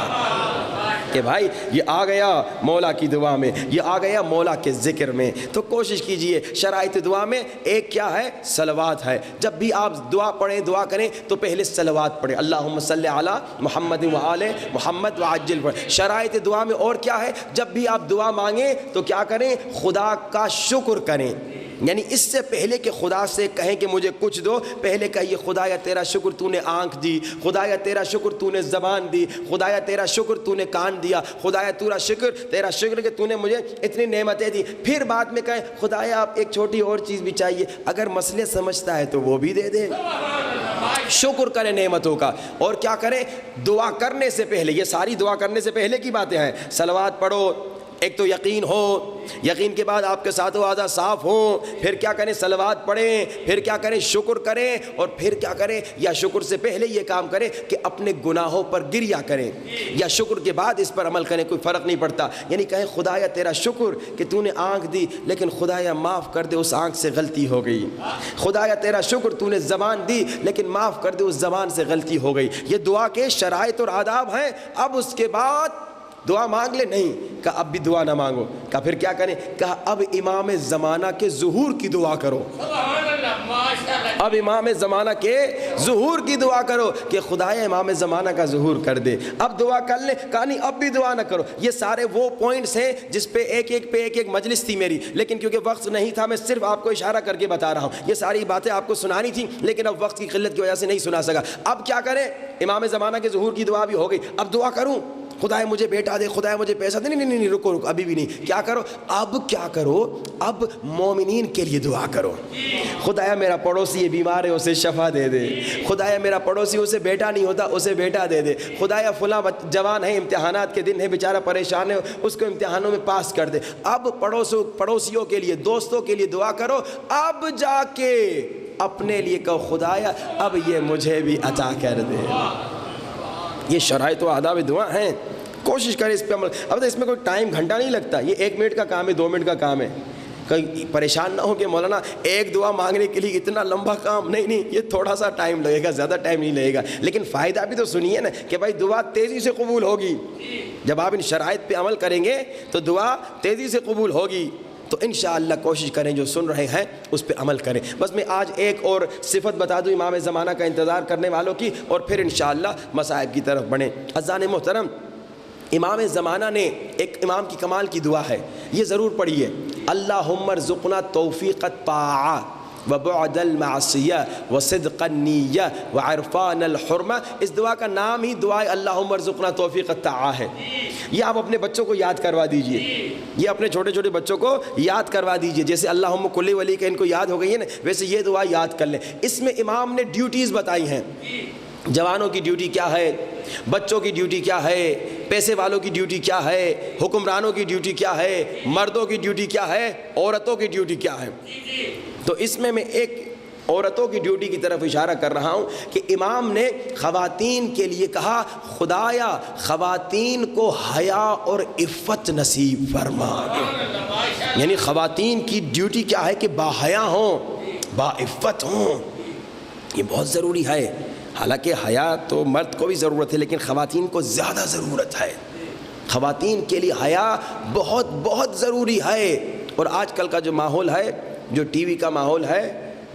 کہ بھائی یہ آ گیا مولا کی دعا میں, یہ آ گیا مولا کے ذکر میں. تو کوشش کیجئے شرائط دعا میں ایک کیا ہے؟ صلوات ہے. جب بھی آپ دعا پڑھیں, دعا کریں تو پہلے صلوات پڑھیں, اللہم صلی علی محمد و آل محمد وعجل پڑھیں. شرائط دعا میں اور کیا ہے؟ جب بھی آپ دعا مانگیں تو کیا کریں؟ خدا کا شکر کریں. یعنی اس سے پہلے کہ خدا سے کہیں کہ مجھے کچھ دو, پہلے کہیے خدایا تیرا شکر تو نے آنکھ دی, خدایا تیرا شکر تو نے زبان دی, خدایا تیرا شکر تو نے کان دیا, خدایا تیرا شکر کہ تو نے مجھے اتنی نعمتیں دی. پھر بعد میں کہیں خدایا آپ ایک چھوٹی اور چیز بھی چاہیے, اگر مسئلے سمجھتا ہے تو وہ بھی دے دے. شکر کریں نعمتوں کا. اور کیا کریں؟ دعا کرنے سے پہلے, یہ ساری دعا کرنے سے پہلے کی باتیں ہیں. صلوات پڑھو, ایک تو یقین ہو, یقین کے بعد آپ کے ساتھوں اعضاء صاف ہوں, پھر کیا کریں؟ صلوات پڑھیں, پھر کیا کریں؟ شکر کریں, اور پھر کیا کریں؟ یا شکر سے پہلے یہ کام کریں کہ اپنے گناہوں پر گریہ کریں, یا شکر کے بعد اس پر عمل کریں, کوئی فرق نہیں پڑتا. یعنی کہیں خدایا تیرا شکر کہ تو نے آنکھ دی, لیکن خدایا معاف کر دے اس آنکھ سے غلطی ہو گئی. خدایا تیرا شکر تو نے زبان دی, لیکن معاف کر دے اس زبان سے غلطی ہو گئی. یہ دعا کے شرائط اور آداب ہیں. اب اس کے بعد دعا مانگ لے, نہیں کہا اب بھی دعا نہ مانگو. کہا پھر کیا کریں؟ کہا اب امام زمانہ کے ظہور کی دعا کرو. اب امام زمانہ کے ظہور کی دعا کرو کہ خدایا امام زمانہ کا ظہور کر دے. اب دعا کر لیں. کہا نہیں اب بھی دعا نہ کرو. یہ سارے وہ پوائنٹس ہیں جس پہ ایک مجلس تھی میری, لیکن کیونکہ وقت نہیں تھا میں صرف آپ کو اشارہ کر کے بتا رہا ہوں. یہ ساری باتیں آپ کو سنانی تھی, لیکن اب وقت کی قلت کی وجہ سے نہیں سنا سکا. اب کیا کریں؟ امام زمانہ کے ظہور کی دعا بھی ہو گئی. اب دعا کروں خدایا مجھے بیٹا دے, خدایا مجھے پیسہ دے. نہیں رکو ابھی بھی نہیں. کیا کرو؟ اب کیا کرو؟ اب مومنین کے لیے دعا کرو. خدایا میرا پڑوسی یہ بیمار ہے, اسے شفا دے دے. خدایا میرا پڑوسی اسے بیٹا نہیں ہوتا, اسے بیٹا دے دے. خدایا فلاں جوان ہے, امتحانات کے دن ہے, بیچارہ پریشان ہے, اس کو امتحانوں میں پاس کر دے. اب پڑوسیوں کے لیے, دوستوں کے لیے دعا کرو. اب جا کے اپنے لیے کہو خدایا اب یہ مجھے بھی عطا کر دے. یہ شرائط و آداب دعا ہیں. کوشش کریں اس پہ عمل. اب تو اس میں کوئی ٹائم گھنٹہ نہیں لگتا, یہ 1 منٹ کا کام ہے, 2 منٹ کا کام ہے. کہیں پریشان نہ ہو کہ مولانا ایک دعا مانگنے کے لیے اتنا لمبا کام. نہیں, یہ تھوڑا سا ٹائم لگے گا, زیادہ ٹائم نہیں لگے گا, لیکن فائدہ بھی تو سنیے نا کہ بھائی دعا تیزی سے قبول ہوگی. جب آپ ان شرائط پہ عمل کریں گے تو دعا تیزی سے قبول ہوگی. تو انشاءاللہ کوشش کریں جو سن رہے ہیں اس پہ عمل کریں. بس میں آج ایک اور صفت بتا دوں امام زمانہ کا انتظار کرنے والوں کی, اور پھر انشاءاللہ مصائب کی طرف بڑھیں. عزیزان محترم, امام زمانہ نے ایک امام کی کمال کی دعا ہے, یہ ضرور پڑھیے. اللہم ارزقنا توفیق الطاعہ وبعد المعصیہ وصدق النیہ وعرفان الحرمہ. اس دعا کا نام ہی دعائے اللہم ارزقنا توفیق الطاعہ ہے. یہ آپ اپنے بچوں کو یاد کروا دیجئے, یہ اپنے چھوٹے چھوٹے بچوں کو یاد کروا دیجئے. جیسے اللہم کل ولی کا ان کو یاد ہو گئی ہے نا, ویسے یہ دعا یاد کر لیں. اس میں امام نے ڈیوٹیز بتائی ہیں. جوانوں کی ڈیوٹی کیا ہے, بچوں کی ڈیوٹی کیا ہے, پیسے والوں کی ڈیوٹی کیا ہے, حکمرانوں کی ڈیوٹی کیا ہے, مردوں کی ڈیوٹی کیا ہے, عورتوں کی ڈیوٹی کیا ہے. تو اس میں ایک عورتوں کی ڈیوٹی کی طرف اشارہ کر رہا ہوں کہ امام نے خواتین کے لیے کہا خدایا خواتین کو حیا اور عفت نصیب فرما. یعنی خواتین کی ڈیوٹی کیا ہے کہ باحیا ہوں, با عفت ہوں. یہ بہت ضروری ہے. حالانکہ حیا تو مرد کو بھی ضرورت ہے, لیکن خواتین کو زیادہ ضرورت ہے. خواتین کے لیے حیا بہت بہت ضروری ہے. اور آج کل کا جو ماحول ہے, جو ٹی وی کا ماحول ہے,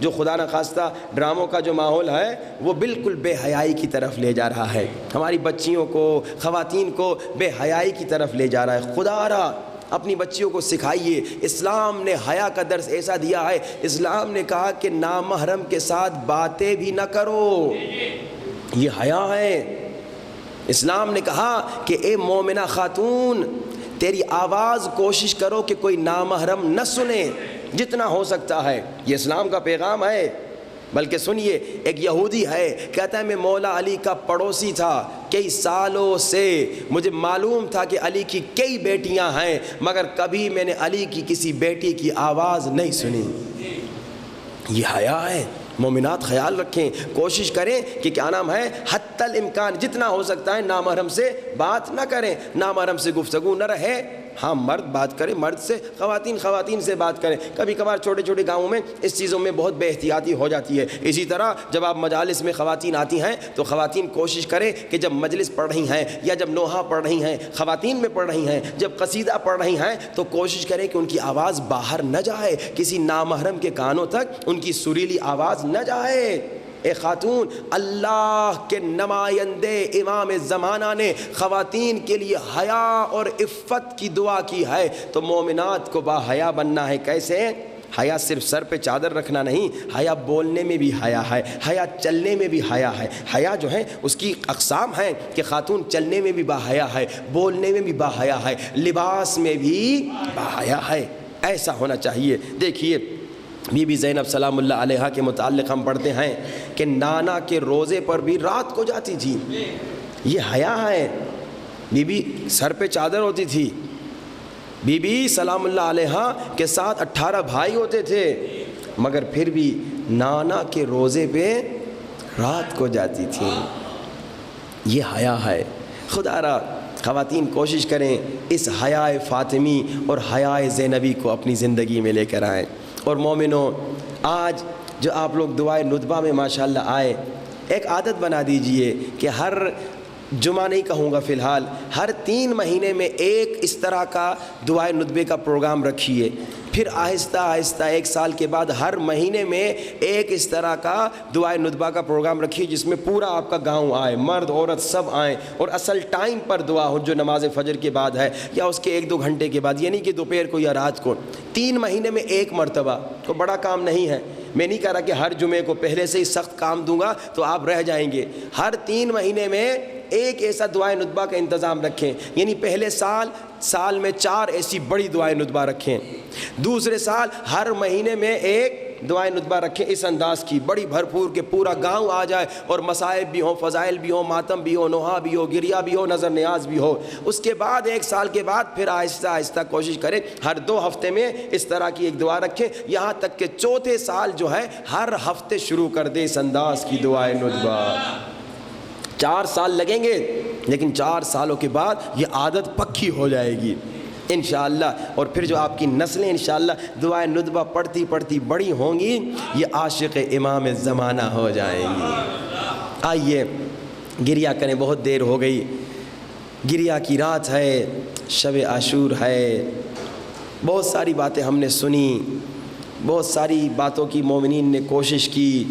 جو خدا نخواستہ ڈراموں کا جو ماحول ہے, وہ بالکل بے حیائی کی طرف لے جا رہا ہے. ہماری بچیوں کو, خواتین کو بے حیائی کی طرف لے جا رہا ہے. خدا را اپنی بچیوں کو سکھائیے. اسلام نے حیا کا درس ایسا دیا ہے, اسلام نے کہا کہ نامحرم کے ساتھ باتیں بھی نہ کرو, یہ حیا ہے. اسلام نے کہا کہ اے مومنہ خاتون تیری آواز کوشش کرو کہ کوئی نامحرم نہ سنے جتنا ہو سکتا ہے. یہ اسلام کا پیغام ہے. بلکہ سنیے, ایک یہودی ہے, کہتا ہے میں مولا علی کا پڑوسی تھا, کئی سالوں سے مجھے معلوم تھا کہ علی کی کئی بیٹیاں ہیں, مگر کبھی میں نے علی کی کسی بیٹی کی آواز نہیں سنی. یہ حیا ہے۔ مومنات خیال رکھیں، کوشش کریں کہ کیا نام ہے، حتی الامکان جتنا ہو سکتا ہے نامحرم سے بات نہ کریں، نامحرم سے گفتگو نہ رہے۔ ہاں مرد بات کریں مرد سے، خواتین سے بات کریں۔ کبھی کبھار چھوٹے چھوٹے گاؤں میں اس چیزوں میں بہت بے احتیاطی ہو جاتی ہے۔ اسی طرح جب آپ مجالس میں خواتین آتی ہیں تو خواتین کوشش کریں کہ جب مجلس پڑھ رہی ہیں یا جب نوحہ پڑھ رہی ہیں، خواتین میں پڑھ رہی ہیں، جب قصیدہ پڑھ رہی ہیں تو کوشش کریں کہ ان کی آواز باہر نہ جائے، کسی نامحرم کے کانوں تک ان کی سریلی آواز نہ جائے۔ اے خاتون، اللہ کے نمائندے امام زمانہ نے خواتین کے لیے حیا اور عفت کی دعا کی ہے، تو مومنات کو با حیا بننا ہے۔ کیسے؟ حیا صرف سر پہ چادر رکھنا نہیں، حیا بولنے میں بھی حیا ہے، حیا چلنے میں بھی حیا ہے۔ حیا جو ہے اس کی اقسام ہیں کہ خاتون چلنے میں بھی با حیا ہے، بولنے میں بھی با حیا ہے، لباس میں بھی با حیا ہے۔ ایسا ہونا چاہیے۔ دیکھیے بی بی زینب سلام اللہ علیہا کے متعلق ہم پڑھتے ہیں کہ نانا کے روزے پر بھی رات کو جاتی تھی۔ یہ حیا ہے۔ بی بی سر پہ چادر ہوتی تھی۔ بی بی سلام اللہ علیہا کے ساتھ 18 بھائی ہوتے تھے، مگر پھر بھی نانا کے روزے پہ رات کو جاتی تھی۔ یہ حیا ہے۔ خدا را خواتین کوشش کریں اس حیا فاطمی اور حیا زینبی کو اپنی زندگی میں لے کر آئیں۔ اور مومنوں، آج جو آپ لوگ دعائے ندبہ میں ماشاءاللہ آئے، ایک عادت بنا دیجئے کہ ہر جمعہ نہیں کہوں گا فی الحال، ہر 3 مہینے میں ایک اس طرح کا دعائے ندبے کا پروگرام رکھیے۔ پھر آہستہ آہستہ 1 سال کے بعد ہر مہینے میں ایک اس طرح کا دعائے ندبہ کا پروگرام رکھیے جس میں پورا آپ کا گاؤں آئے، مرد عورت سب آئیں، اور اصل ٹائم پر دعا ہو جو نماز فجر کے بعد ہے یا اس کے 1-2 گھنٹے کے بعد، یعنی کہ دوپہر کو یا رات کو۔ 3 مہینے میں ایک مرتبہ، کوئی بڑا کام نہیں ہے۔ میں نہیں کہہ رہا کہ ہر جمعے کو پہلے سے ہی سخت کام دوں گا تو آپ رہ جائیں گے۔ ہر 3 مہینے میں ایک ایسا دعائے ندبہ کا انتظام رکھیں، یعنی پہلے سال میں 4 ایسی بڑی دعائے ندبہ رکھیں، دوسرے سال ہر مہینے میں ایک دعائے ندبہ رکھیں اس انداز کی بڑی بھرپور کہ پورا گاؤں آ جائے اور مصائب بھی ہوں، فضائل بھی ہوں، ماتم بھی ہو، نوحہ بھی ہو، گریہ بھی ہو، نظر نیاز بھی ہو۔ اس کے بعد 1 سال کے بعد پھر آہستہ آہستہ کوشش کریں ہر 2 ہفتے میں اس طرح کی ایک دعا رکھیں، یہاں تک کہ چوتھے سال جو ہے ہر ہفتے شروع کر دیں اس انداز کی دعائے ندبہ۔ 4 سال لگیں گے لیکن 4 سالوں کے بعد یہ عادت پکی ہو جائے گی انشاءاللہ، اور پھر جو آپ کی نسلیں انشاءاللہ دعائے ندبہ پڑھتی پڑھتی بڑی ہوں گی، یہ عاشق امام زمانہ ہو جائیں گی۔ آئیے گریہ کریں، بہت دیر ہو گئی، گریہ کی رات ہے، شب عاشور ہے، بہت ساری باتیں ہم نے سنی، بہت ساری باتوں کی مومنین نے کوشش کی،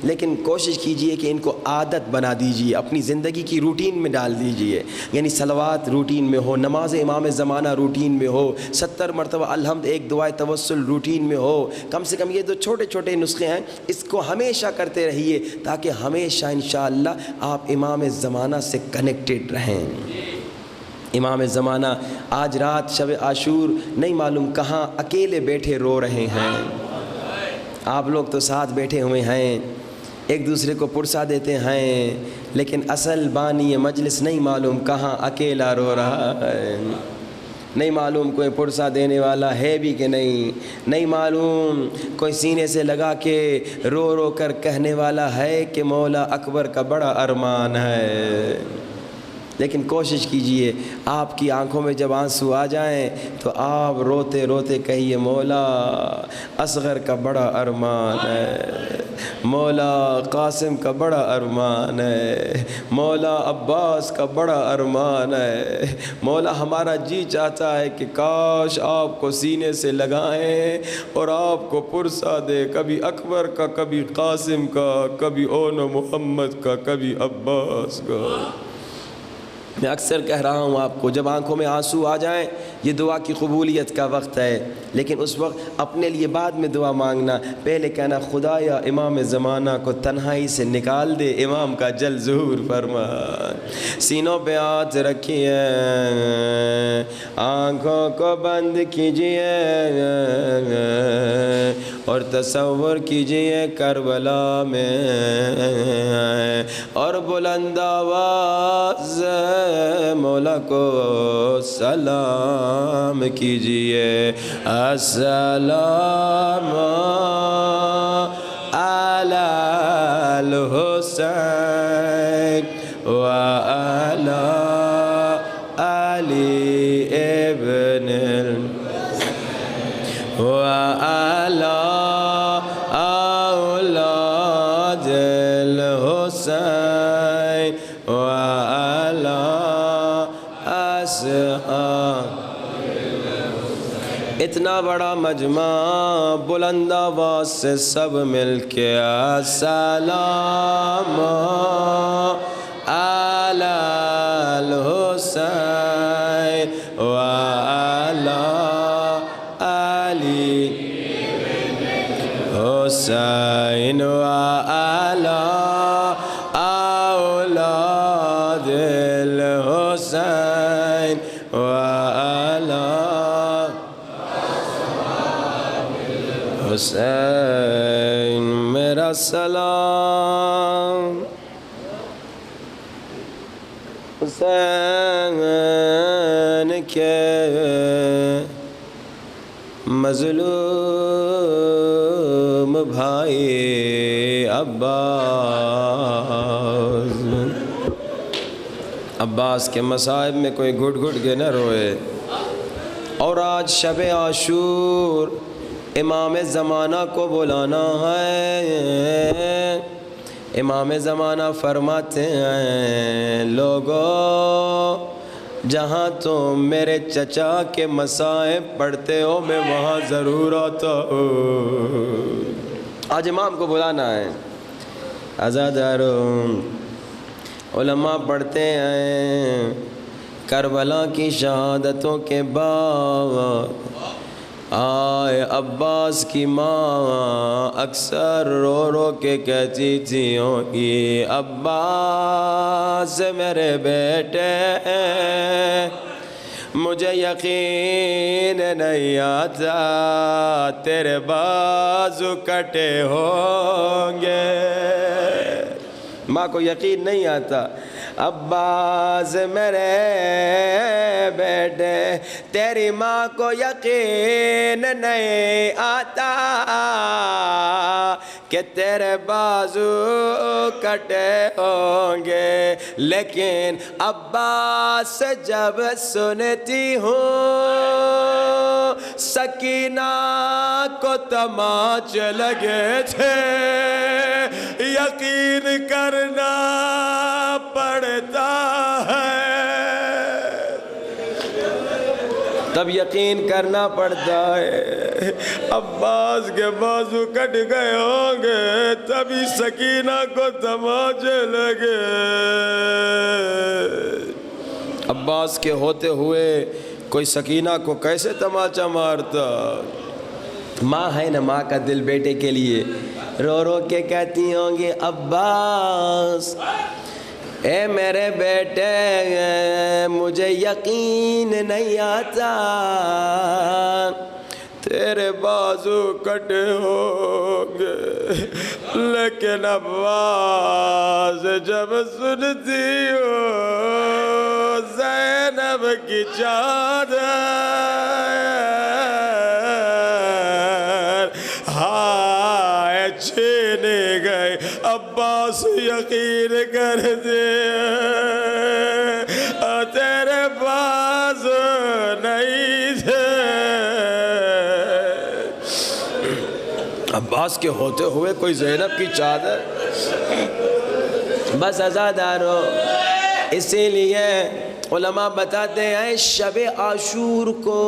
لیکن کوشش کیجئے کہ ان کو عادت بنا دیجئے، اپنی زندگی کی روٹین میں ڈال دیجئے، یعنی صلوات روٹین میں ہو، نماز امام زمانہ روٹین میں ہو، 70 مرتبہ الحمد، ایک دعائے توسل روٹین میں ہو، کم سے کم یہ جو چھوٹے چھوٹے نسخے ہیں اس کو ہمیشہ کرتے رہیے تاکہ ہمیشہ انشاءاللہ آپ امام زمانہ سے کنیکٹڈ رہیں۔ امام زمانہ آج رات شب عاشور نہیں معلوم کہاں اکیلے بیٹھے رو رہے ہیں، آپ لوگ تو ساتھ بیٹھے ہوئے ہیں، ایک دوسرے کو پرسہ دیتے ہیں، لیکن اصل بانی مجلس نہیں معلوم کہاں اکیلا رو رہا ہے، نہیں معلوم کوئی پرسہ دینے والا ہے بھی کہ نہیں معلوم کوئی سینے سے لگا کے رو رو کر کہنے والا ہے کہ مولا اکبر کا بڑا ارمان ہے۔ لیکن کوشش کیجئے آپ کی آنکھوں میں جب آنسو آ جائیں تو آپ روتے روتے کہیے مولا اصغر کا بڑا ارمان ہے، مولا قاسم کا بڑا ارمان ہے، مولا عباس کا بڑا ارمان ہے، مولا ہمارا جی چاہتا ہے کہ کاش آپ کو سینے سے لگائیں اور آپ کو پرسہ دے، کبھی اکبر کا، کبھی قاسم کا، کبھی اون محمد کا، کبھی عباس کا۔ میں اکثر کہہ رہا ہوں آپ کو، جب آنکھوں میں آنسو آ جائیں یہ دعا کی قبولیت کا وقت ہے، لیکن اس وقت اپنے لیے بعد میں دعا مانگنا، پہلے کہنا خدایا امام زمانہ کو تنہائی سے نکال دے، امام کا جل ظہور فرما۔ سینوں پہ ہاتھ رکھیے، آنکھوں کو بند کیجئے اور تصور کیجئے کربلا میں، اور بلند آواز مولا کو سلام کیجئے، السلام علی الحسین وعلی علی ابن وعلی اولاد الحسین وعلی اصحاب. اتنا بڑا مجمع بلند آواز سے سب مل کے السلام علی الحسین وعلی علی حسین وعلی اولاد الحسین وعلی حسین. میرا سلام حسین کے مظلوم بھائی عباس کے مصائب میں کوئی گھٹ گھٹ کے نہ روئے. اور آج شب عاشور امام زمانہ کو بلانا ہے. امام زمانہ فرماتے ہیں لوگو جہاں تم میرے چچا کے مصائب پڑھتے ہو میں وہاں ضرور آتا ہوں. آج امام کو بلانا ہے. عزاداروں علماء پڑھتے ہیں کربلا کی شہادتوں کے بعد آئے عباس کی ماں اکثر رو رو کے کہتی تھی ہوگی عباس میرے بیٹے مجھے یقین نہیں آتا تیرے بازو کٹے ہوں گے. ماں کو یقین نہیں آتا عباس میرے بیٹے تیری ماں کو یقین نہیں آتا کہ تیرے بازو کٹے ہوں گے. لیکن عباس جب سنتی ہوں سکینہ کو تماچے لگے تھے یقین کرنا پڑتا ہے. تب یقین کرنا پڑتا ہے. عباس کے بازو کٹ گئے ہوں گے تبھی سکینہ کو تماچے لگے. عباس کے ہوتے ہوئے کوئی سکینہ کو کیسے تماچا مارتا. ماں ہے نا, ماں کا دل بیٹے کے لیے رو رو کے کہتی ہوں گی عباس اے میرے بیٹے مجھے یقین نہیں آتا تیرے بازو کٹے ہوں گے. لیکن عباس جب سنتی ہو زینب کی چادر ہائے چھینے گئے عباس یقین کر دے تیرے بازو نہیں تھے. عباس کے ہوتے ہوئے کوئی زینب کی چادر. بس عزادارو اسی لیے علماء بتاتے ہیں شب عاشور کو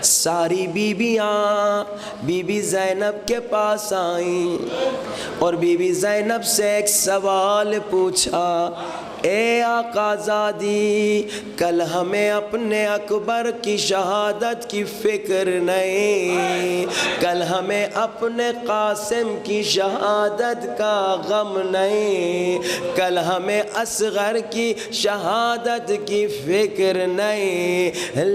ساری بیویاں بی بی زینب کے پاس آئیں اور بی بی زینب سے ایک سوال پوچھا اے آقا زادی کل ہمیں اپنے اکبر کی شہادت کی فکر نہیں, کل ہمیں اپنے قاسم کی شہادت کا غم نہیں, کل ہمیں اصغر کی شہادت کی فکر نہیں,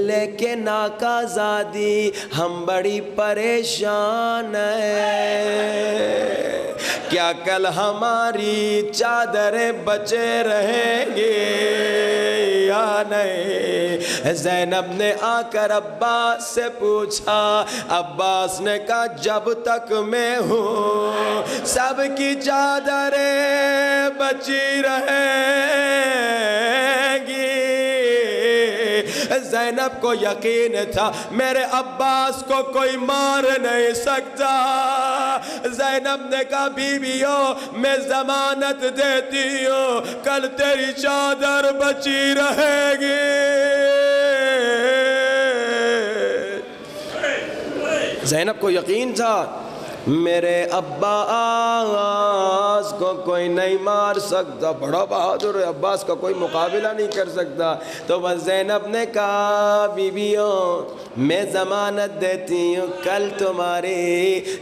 لیکن آقا زادی ہم بڑی پریشان ہیں کیا کل ہماری چادریں بچے رہیں گے یا نہیں؟ زینب نے آ کر عباس سے پوچھا، عباس نے کہا جب تک میں ہوں سب کی چادریں بچی رہیں گی۔ زینب کو یقین تھا میرے عباس کو کوئی مار نہیں سکتا۔ زینب نے کہا بیویوں میں ضمانت دیتی ہوں کل تیری چادر بچی رہے گی۔ زینب کو یقین تھا میرے عباس کو کوئی نہیں مار سکتا، بڑا بہادر ہے، عباس کا کوئی مقابلہ نہیں کر سکتا۔ تو بس زینب نے کہا بیویوں میں ضمانت دیتی ہوں کل تمہاری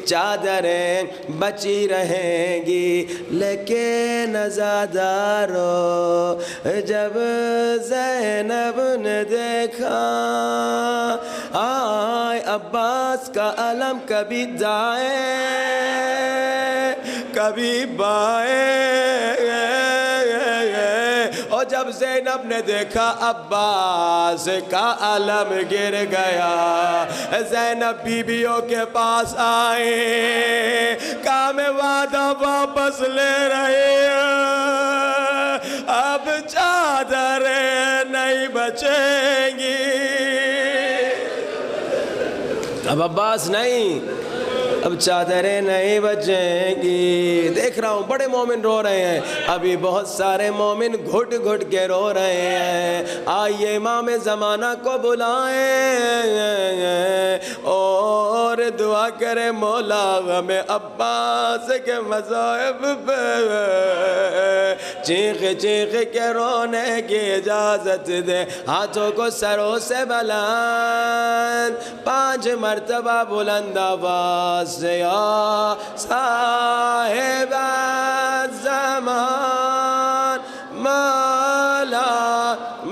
چادریں بچی رہیں گی۔ لیکن عزادارو جب زینب نے دیکھا آئے عباس کا علم کبھی دائیں کبھی بائیں، اور جب زینب نے دیکھا عباس کا علم گر گیا، زینب بیویوں کے پاس آئے، کہا میں وعدہ واپس لے رہی ہوں، اب چادریں نہیں بچیں گی۔ اب عباس نہیں، اب چادریں نہیں بچیں گی۔ دیکھ رہا ہوں بڑے مومن رو رہے ہیں، ابھی بہت سارے مومن گھٹ گھٹ کے رو رہے ہیں۔ آئیے امام زمانہ کو بلائیں اور دعا کرے مولا ہمیں عباس کے مذاہب پہ چیخ چیخ کے رونے کی اجازت دے۔ ہاتھوں کو سروں سے بلند 5 مرتبہ بلند آواز سے، یا صاحب الزمان مولا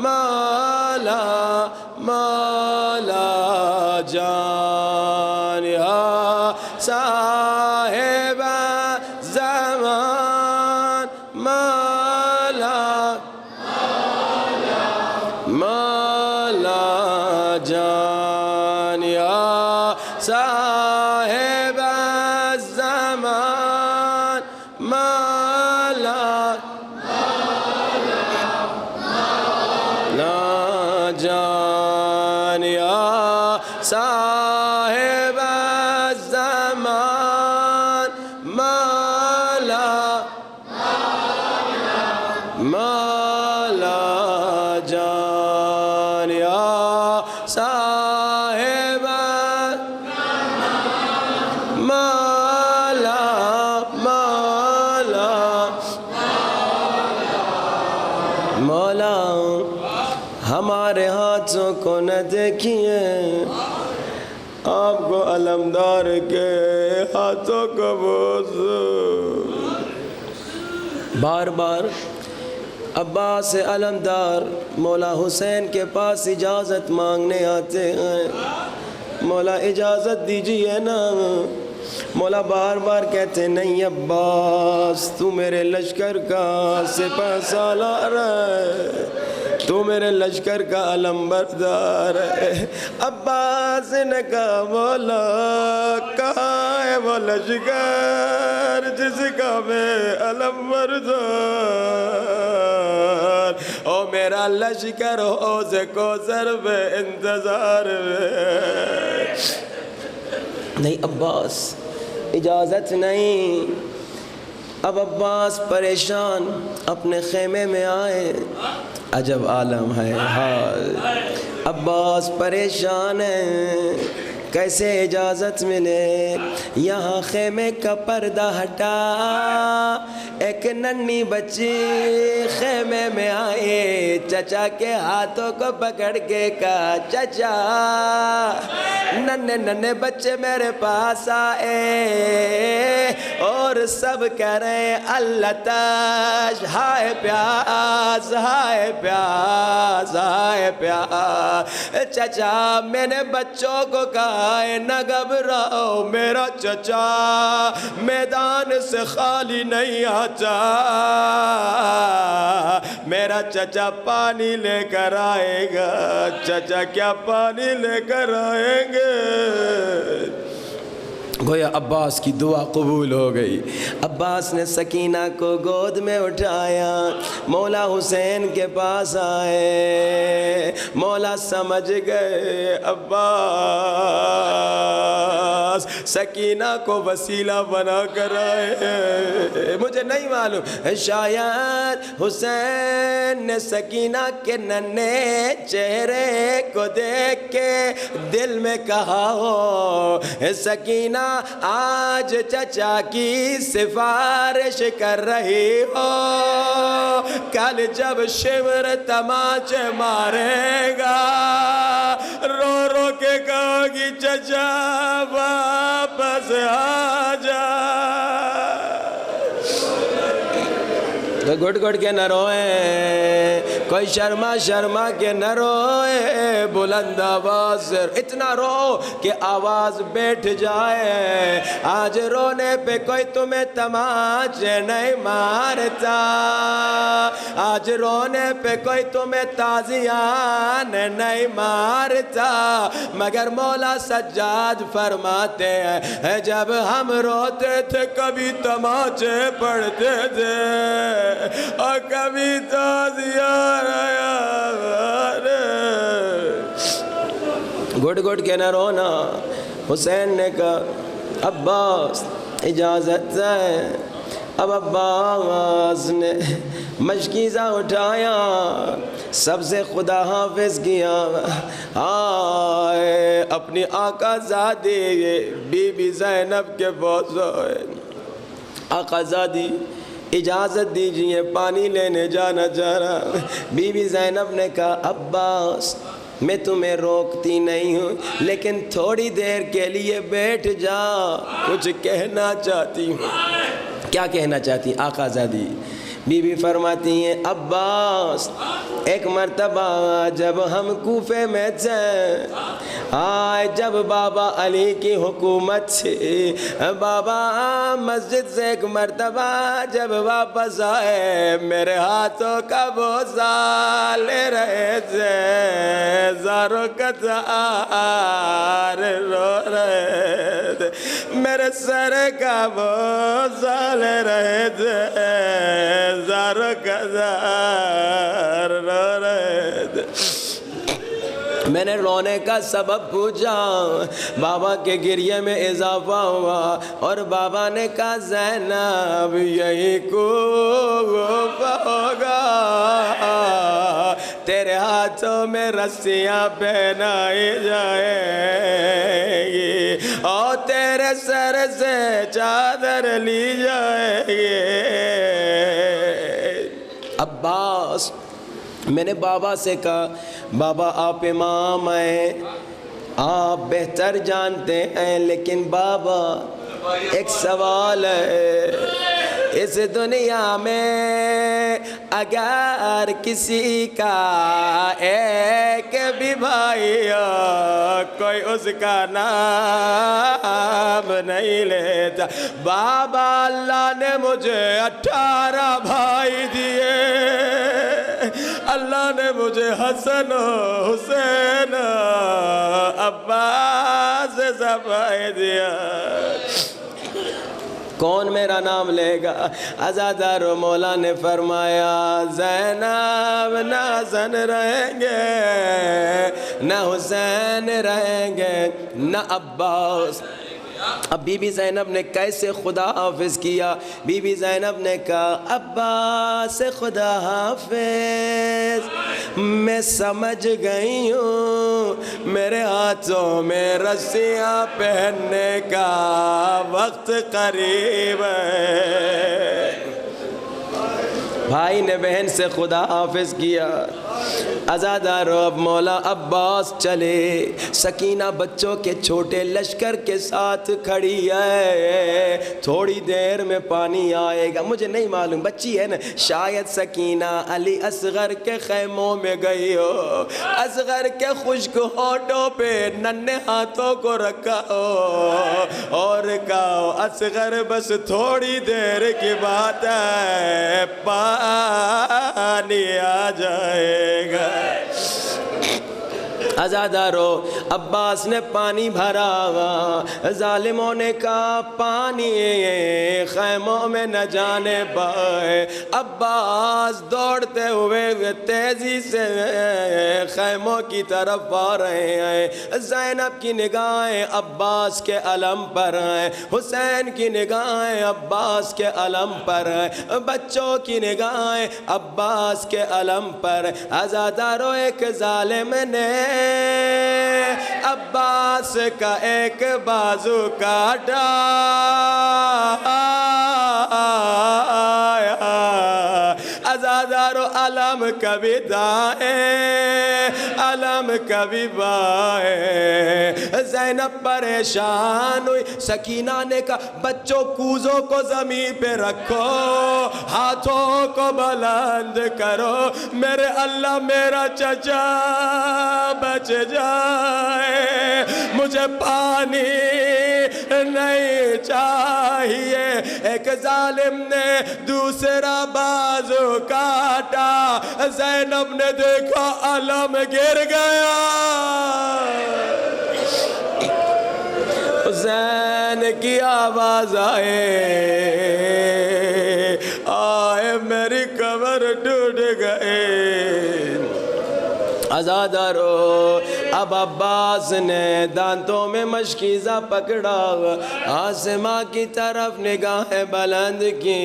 مولا مولا جان، یا صاحب الزمان مولا مولا جان، یا صاحب الزمان مولا مولا جان، یا صاحب الزمان مولا مولا جان، یا صاحب مولا مولا مولا ہمارے ہاتھوں کو نہ دیکھیے، آپ کو علمدار کے ہاتھوں کو بوس۔ بار بار عباس علمدار مولا حسین کے پاس اجازت مانگنے آتے ہیں، مولا اجازت دیجیے نا۔ مولا بار بار کہتے نہیں عباس تو میرے لشکر کا سپہ سالار ہے، تو میرے لشکر کا علم بردار ہے۔ عباس نے کہا مولا کہاں ہے وہ لشکر جس کا میں علم بردار، او میرا لشکر حوض کوثر میں انتظار میں۔ نہیں عباس اجازت نہیں۔ اب عباس پریشان اپنے خیمے میں آئے، عجب عالم ہے حال۔ عباس پریشان ہے کیسے اجازت ملے، یہاں خیمے کا پردہ ہٹا، ایک ننھی بچی خیمے میں آئے، چچا کے ہاتھوں کو پکڑ کے کہا چچا ننھے ننھے بچے میرے پاس آئے اور سب کہہ رہے ہیں اللہ تاج، ہائے پیاس ہائے پیاس ہائے پیاس۔ چچا میں نے بچوں کو کہا نہ گھبراؤ، میرا چچا میدان سے خالی نہیں آتا، میرا چچا پانی لے کر آئے گا۔ چچا کیا پانی لے کر آئیں گے؟ گویا عباس کی دعا قبول ہو گئی۔ عباس نے سکینہ کو گود میں اٹھایا، مولا حسین کے پاس آئے۔ مولا سمجھ گئے عباس سکینہ کو وسیلہ بنا کر آئے۔ مجھے نہیں معلوم، شاید حسین نے سکینہ کے ننھے چہرے کو دیکھ کے دل میں کہا ہو، سکینہ آج چچا کی سفارش کر رہی ہو، کل جب شمر تماچے مارے گا رو رو کے کہو گی چچا واپس آ جا۔ تو گھٹ گھٹ کے نہ روئیں، کوئی شرما شرما کے نہ روئے، بلند آواز سے اتنا رو کہ آواز بیٹھ جائے۔ آج رونے پہ کوئی تمہیں تماچے نہیں مارتا، آج رونے پہ کوئی تمہیں تازیان نہیں مارتا، مگر مولا سجاد فرماتے ہیں جب ہم روتے تھے کبھی تماچے پڑتے تھے اور کبھی تازیان آیا۔ گھٹ گھٹ کے نہ رونا۔ حسین نے کہا عباس اجازت ہے۔ اب عباس نے مشکیزہ اٹھایا، سب سے خدا حافظ کیا، آئے اپنی آقا زادی بی بی زینب کے پاس آئے۔ آقا زادی اجازت دیجئے پانی لینے جانا چاہ رہا۔ بی بی زینب نے کہا عباس میں تمہیں روکتی نہیں ہوں، لیکن تھوڑی دیر کے لیے بیٹھ جا، کچھ کہنا چاہتی ہوں۔ کیا کہنا چاہتی ہیں آقا زادی؟ بی بی فرماتی ہیں عباس ایک مرتبہ جب ہم کوفے میں تھے، جب بابا علی کی حکومت تھی، بابا مسجد سے ایک مرتبہ جب واپس آئے میرے ہاتھوں کا بوسہ لے رہے تھے، زاروں کا زار رو رہے تھے، میرے سر کا بوسہ لے رہے تھے، زاروں کا زار رو رہے تھے۔ میں نے رونے کا سبب پوچھا، بابا کے گریے میں اضافہ ہوا اور بابا نے کہا زینب یہی کوفہ ہوگا، تیرے ہاتھوں میں رسیاں پہنائی جائیں گی اور تیرے سر سے چادر لی جائے گی۔ عباس میں نے بابا سے کہا بابا آپ امام ہیں، آپ بہتر جانتے ہیں، لیکن بابا ایک سوال ہے، اس دنیا میں اگر کسی کا ایک بھی بھائی ہو کوئی اس کا نام نہیں لیتا، بابا اللہ نے مجھے 18 بھائی دیے، اللہ نے مجھے حسن و حسین عباس سے سبائے دیا، کون میرا نام لے گا؟ عزادار و مولا نے فرمایا زینب نہ حسن رہیں گے نہ حسین رہیں گے نہ عباس۔ اب بی بی زینب نے کیسے خدا حافظ کیا؟ بی بی زینب نے کہا عباس خدا حافظ میں سمجھ گئی ہوں میرے ہاتھوں میں رسیاں پہننے کا وقت قریب ہے۔ بھائی نے بہن سے خدا حافظ کیا، عزادارو اب مولا عباس چلے، سکینہ بچوں کے چھوٹے لشکر کے ساتھ کھڑی ہے، تھوڑی دیر میں پانی آئے گا، مجھے نہیں معلوم بچی ہے نا، شاید سکینہ علی اصغر کے خیموں میں گئی ہو، اصغر کے خشک ہونٹوں پہ ننھے ہاتھوں کو رکھا ہو اور کہا اصغر بس تھوڑی دیر کی بات ہے، پانی پانی آ جائے گا۔ عزادارو عباس نے پانی بھرا، ظالموں نے کہا پانی خیموں میں نہ جانے پائے۔ عباس دوڑتے ہوئے تیزی سے خیموں کی طرف آ رہے ہیں۔ زینب کی نگاہیں عباس کے علم پر ہیں، حسین کی نگاہیں عباس کے علم پر ہیں، بچوں کی نگاہیں عباس کے علم پر۔ عزادارو ایک ظالم نے عباس کا ایک بازو کاٹا، عزادارو علم کبھی دائیں علم کبھی بائیں۔ زینب پریشان ہوئی، سکینہ نے کہا بچوں کوزوں کو زمین پہ رکھو، ہاتھوں کو بلند کرو، میرے اللہ میرا چچا بچ جائے، مجھے پانی نہیں چاہیے۔ ایک ظالم نے دوسرا بازو کاٹا، زینب نے دیکھا علم گر گیا۔ حسین کی آواز آئے میری کمر ٹوٹ گئے۔ عزادارو اب عباس نے دانتوں میں مشکیزہ پکڑا، آسماں کی طرف نگاہیں بلند کی،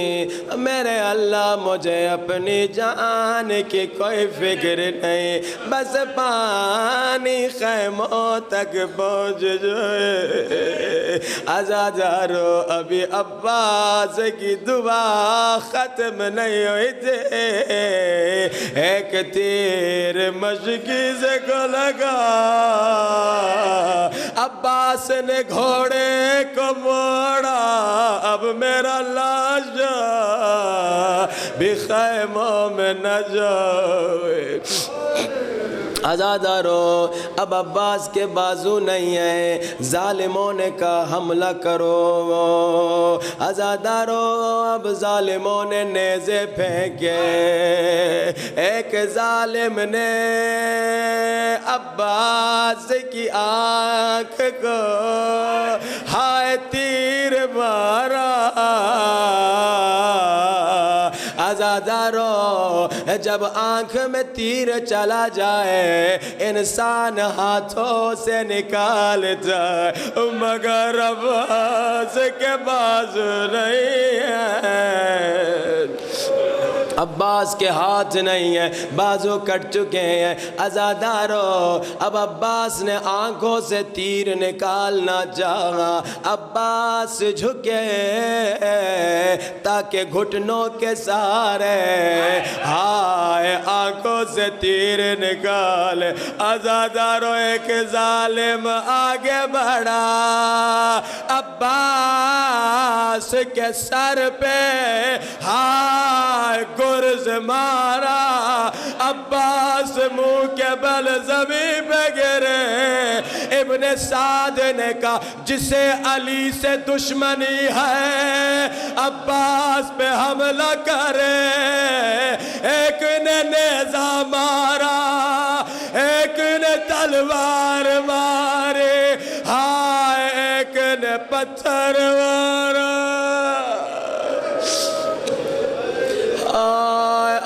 میرے اللہ مجھے اپنی جان کی کوئی فکر نہیں، بس پانی خیموں تک پہنچ جائے۔ عزادارو ابھی عباس کی دعا ختم نہیں ہوئی تھی، ایک تیر مشکیزے کو لگا، عباس نے گھوڑے کو موڑا، اب میرا لاش بھی خیموں میں نہ جائے۔ عزادارو اب عباس کے بازو نہیں ہیں، ظالموں نے کہا حملہ کرو۔ عزادارو اب ظالموں نے نیزے پھینکے، ایک ظالم نے عباس کی آنکھ کو ہائے تیر مارا۔ عزادارو جب آنکھ میں تیر چلا جائے انسان ہاتھوں سے نکالتا ہے، مگر عباس کے بازو نہیں ہے، عباس کے ہاتھ نہیں ہے، بازو کٹ چکے ہیں۔ عزادارو اب عباس نے آنکھوں سے تیر نکالنا چاہا، عباس جھکے تاکہ گھٹنوں کے سہارے ہائے آنکھوں سے تیر نکال۔ عزادارو ایک ظالم آگے بڑھا، عباس کے سر پہ ہائے گرز مارا، عباس منہ کے بل زمین پہ گرے۔ ابن سعد نے کہا جسے علی سے دشمنی ہے عباس پہ حملہ کرے، ایک نے نیزہ مارا، ایک نے تلوار مارے، ہائے ایک نے پتھر مارا۔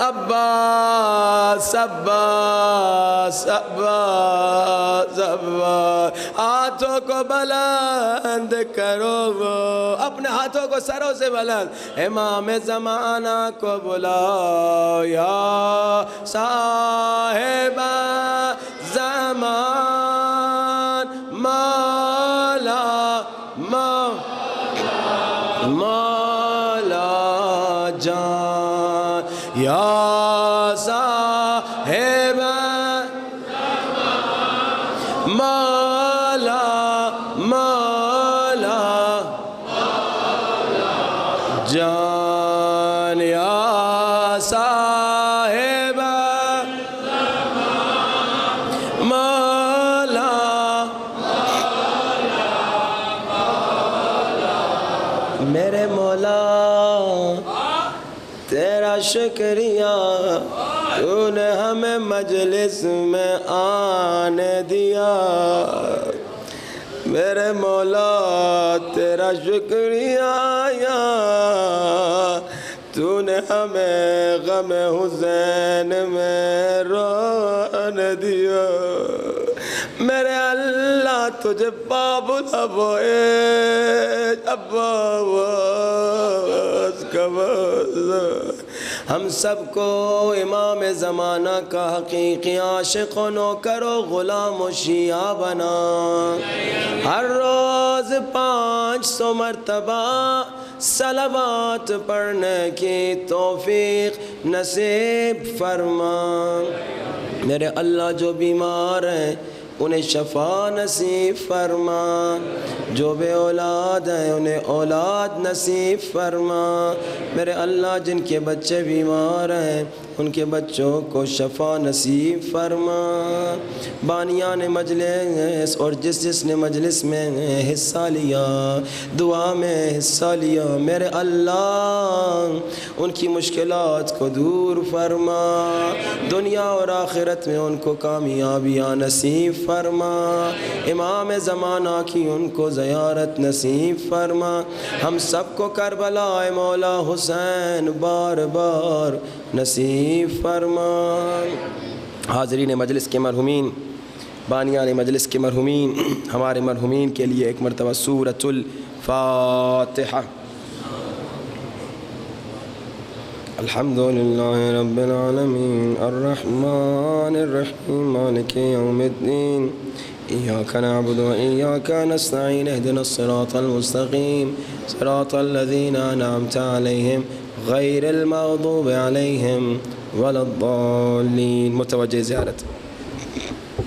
عباس عباس عباس عباس، ہاتھوں کو بلند کرو، اپنے ہاتھوں کو سروں سے بلند، امام زمانہ کو بلاؤ، یا صاحب زمان مولا مولا جان، یا صاحب مولا مولا جان، یا صاحب مولا میرے مولا تیرا شکریہ تو نے ہمیں مجلس میں آنے دیا، میرے مولا تیرا شکریہ یا تو نے ہمیں غم حسین میں رونے دیا۔ میرے اللہ تجھے باب الابوئے عباس کا ہم سب کو امام زمانہ کا حقیقی عاشق و نوکر و غلام و شیعہ بنا، ہر روز 500 مرتبہ صلوات پڑھنے کی توفیق نصیب فرما۔ میرے اللہ جو بیمار ہیں انہیں شفا نصیب فرما، جو بے اولاد ہیں انہیں اولاد نصیب فرما۔ میرے اللہ جن کے بچے بیمار ہیں ان کے بچوں کو شفا نصیب فرما۔ بانیان مجلس اور جس نے مجلس میں حصہ لیا، دعا میں حصہ لیا، میرے اللہ ان کی مشکلات کو دور فرما، دنیا اور آخرت میں ان کو کامیابیاں نصیب فرما، امام زمانہ کی ان کو زیارت نصیب فرما۔ ہم سب کو کربلا مولا حسین بار بار نصیب فرما۔ حاضرین مجلس کے مرحومین، بانیان مجلس کے مرحومین، ہمارے مرحومین کے لیے ایک مرتبہ سورۃ الفاتحہ۔ الحمدللہ رب العالمین الرحمن الرحیم مالک یوم الدین ایاک نعبد و ایاک نستعین اهدنا الصراط المستقیم صراط الذین انعمت علیہم غیر المغضوب علیہم ولا الضالین۔ متوجہ زیارت۔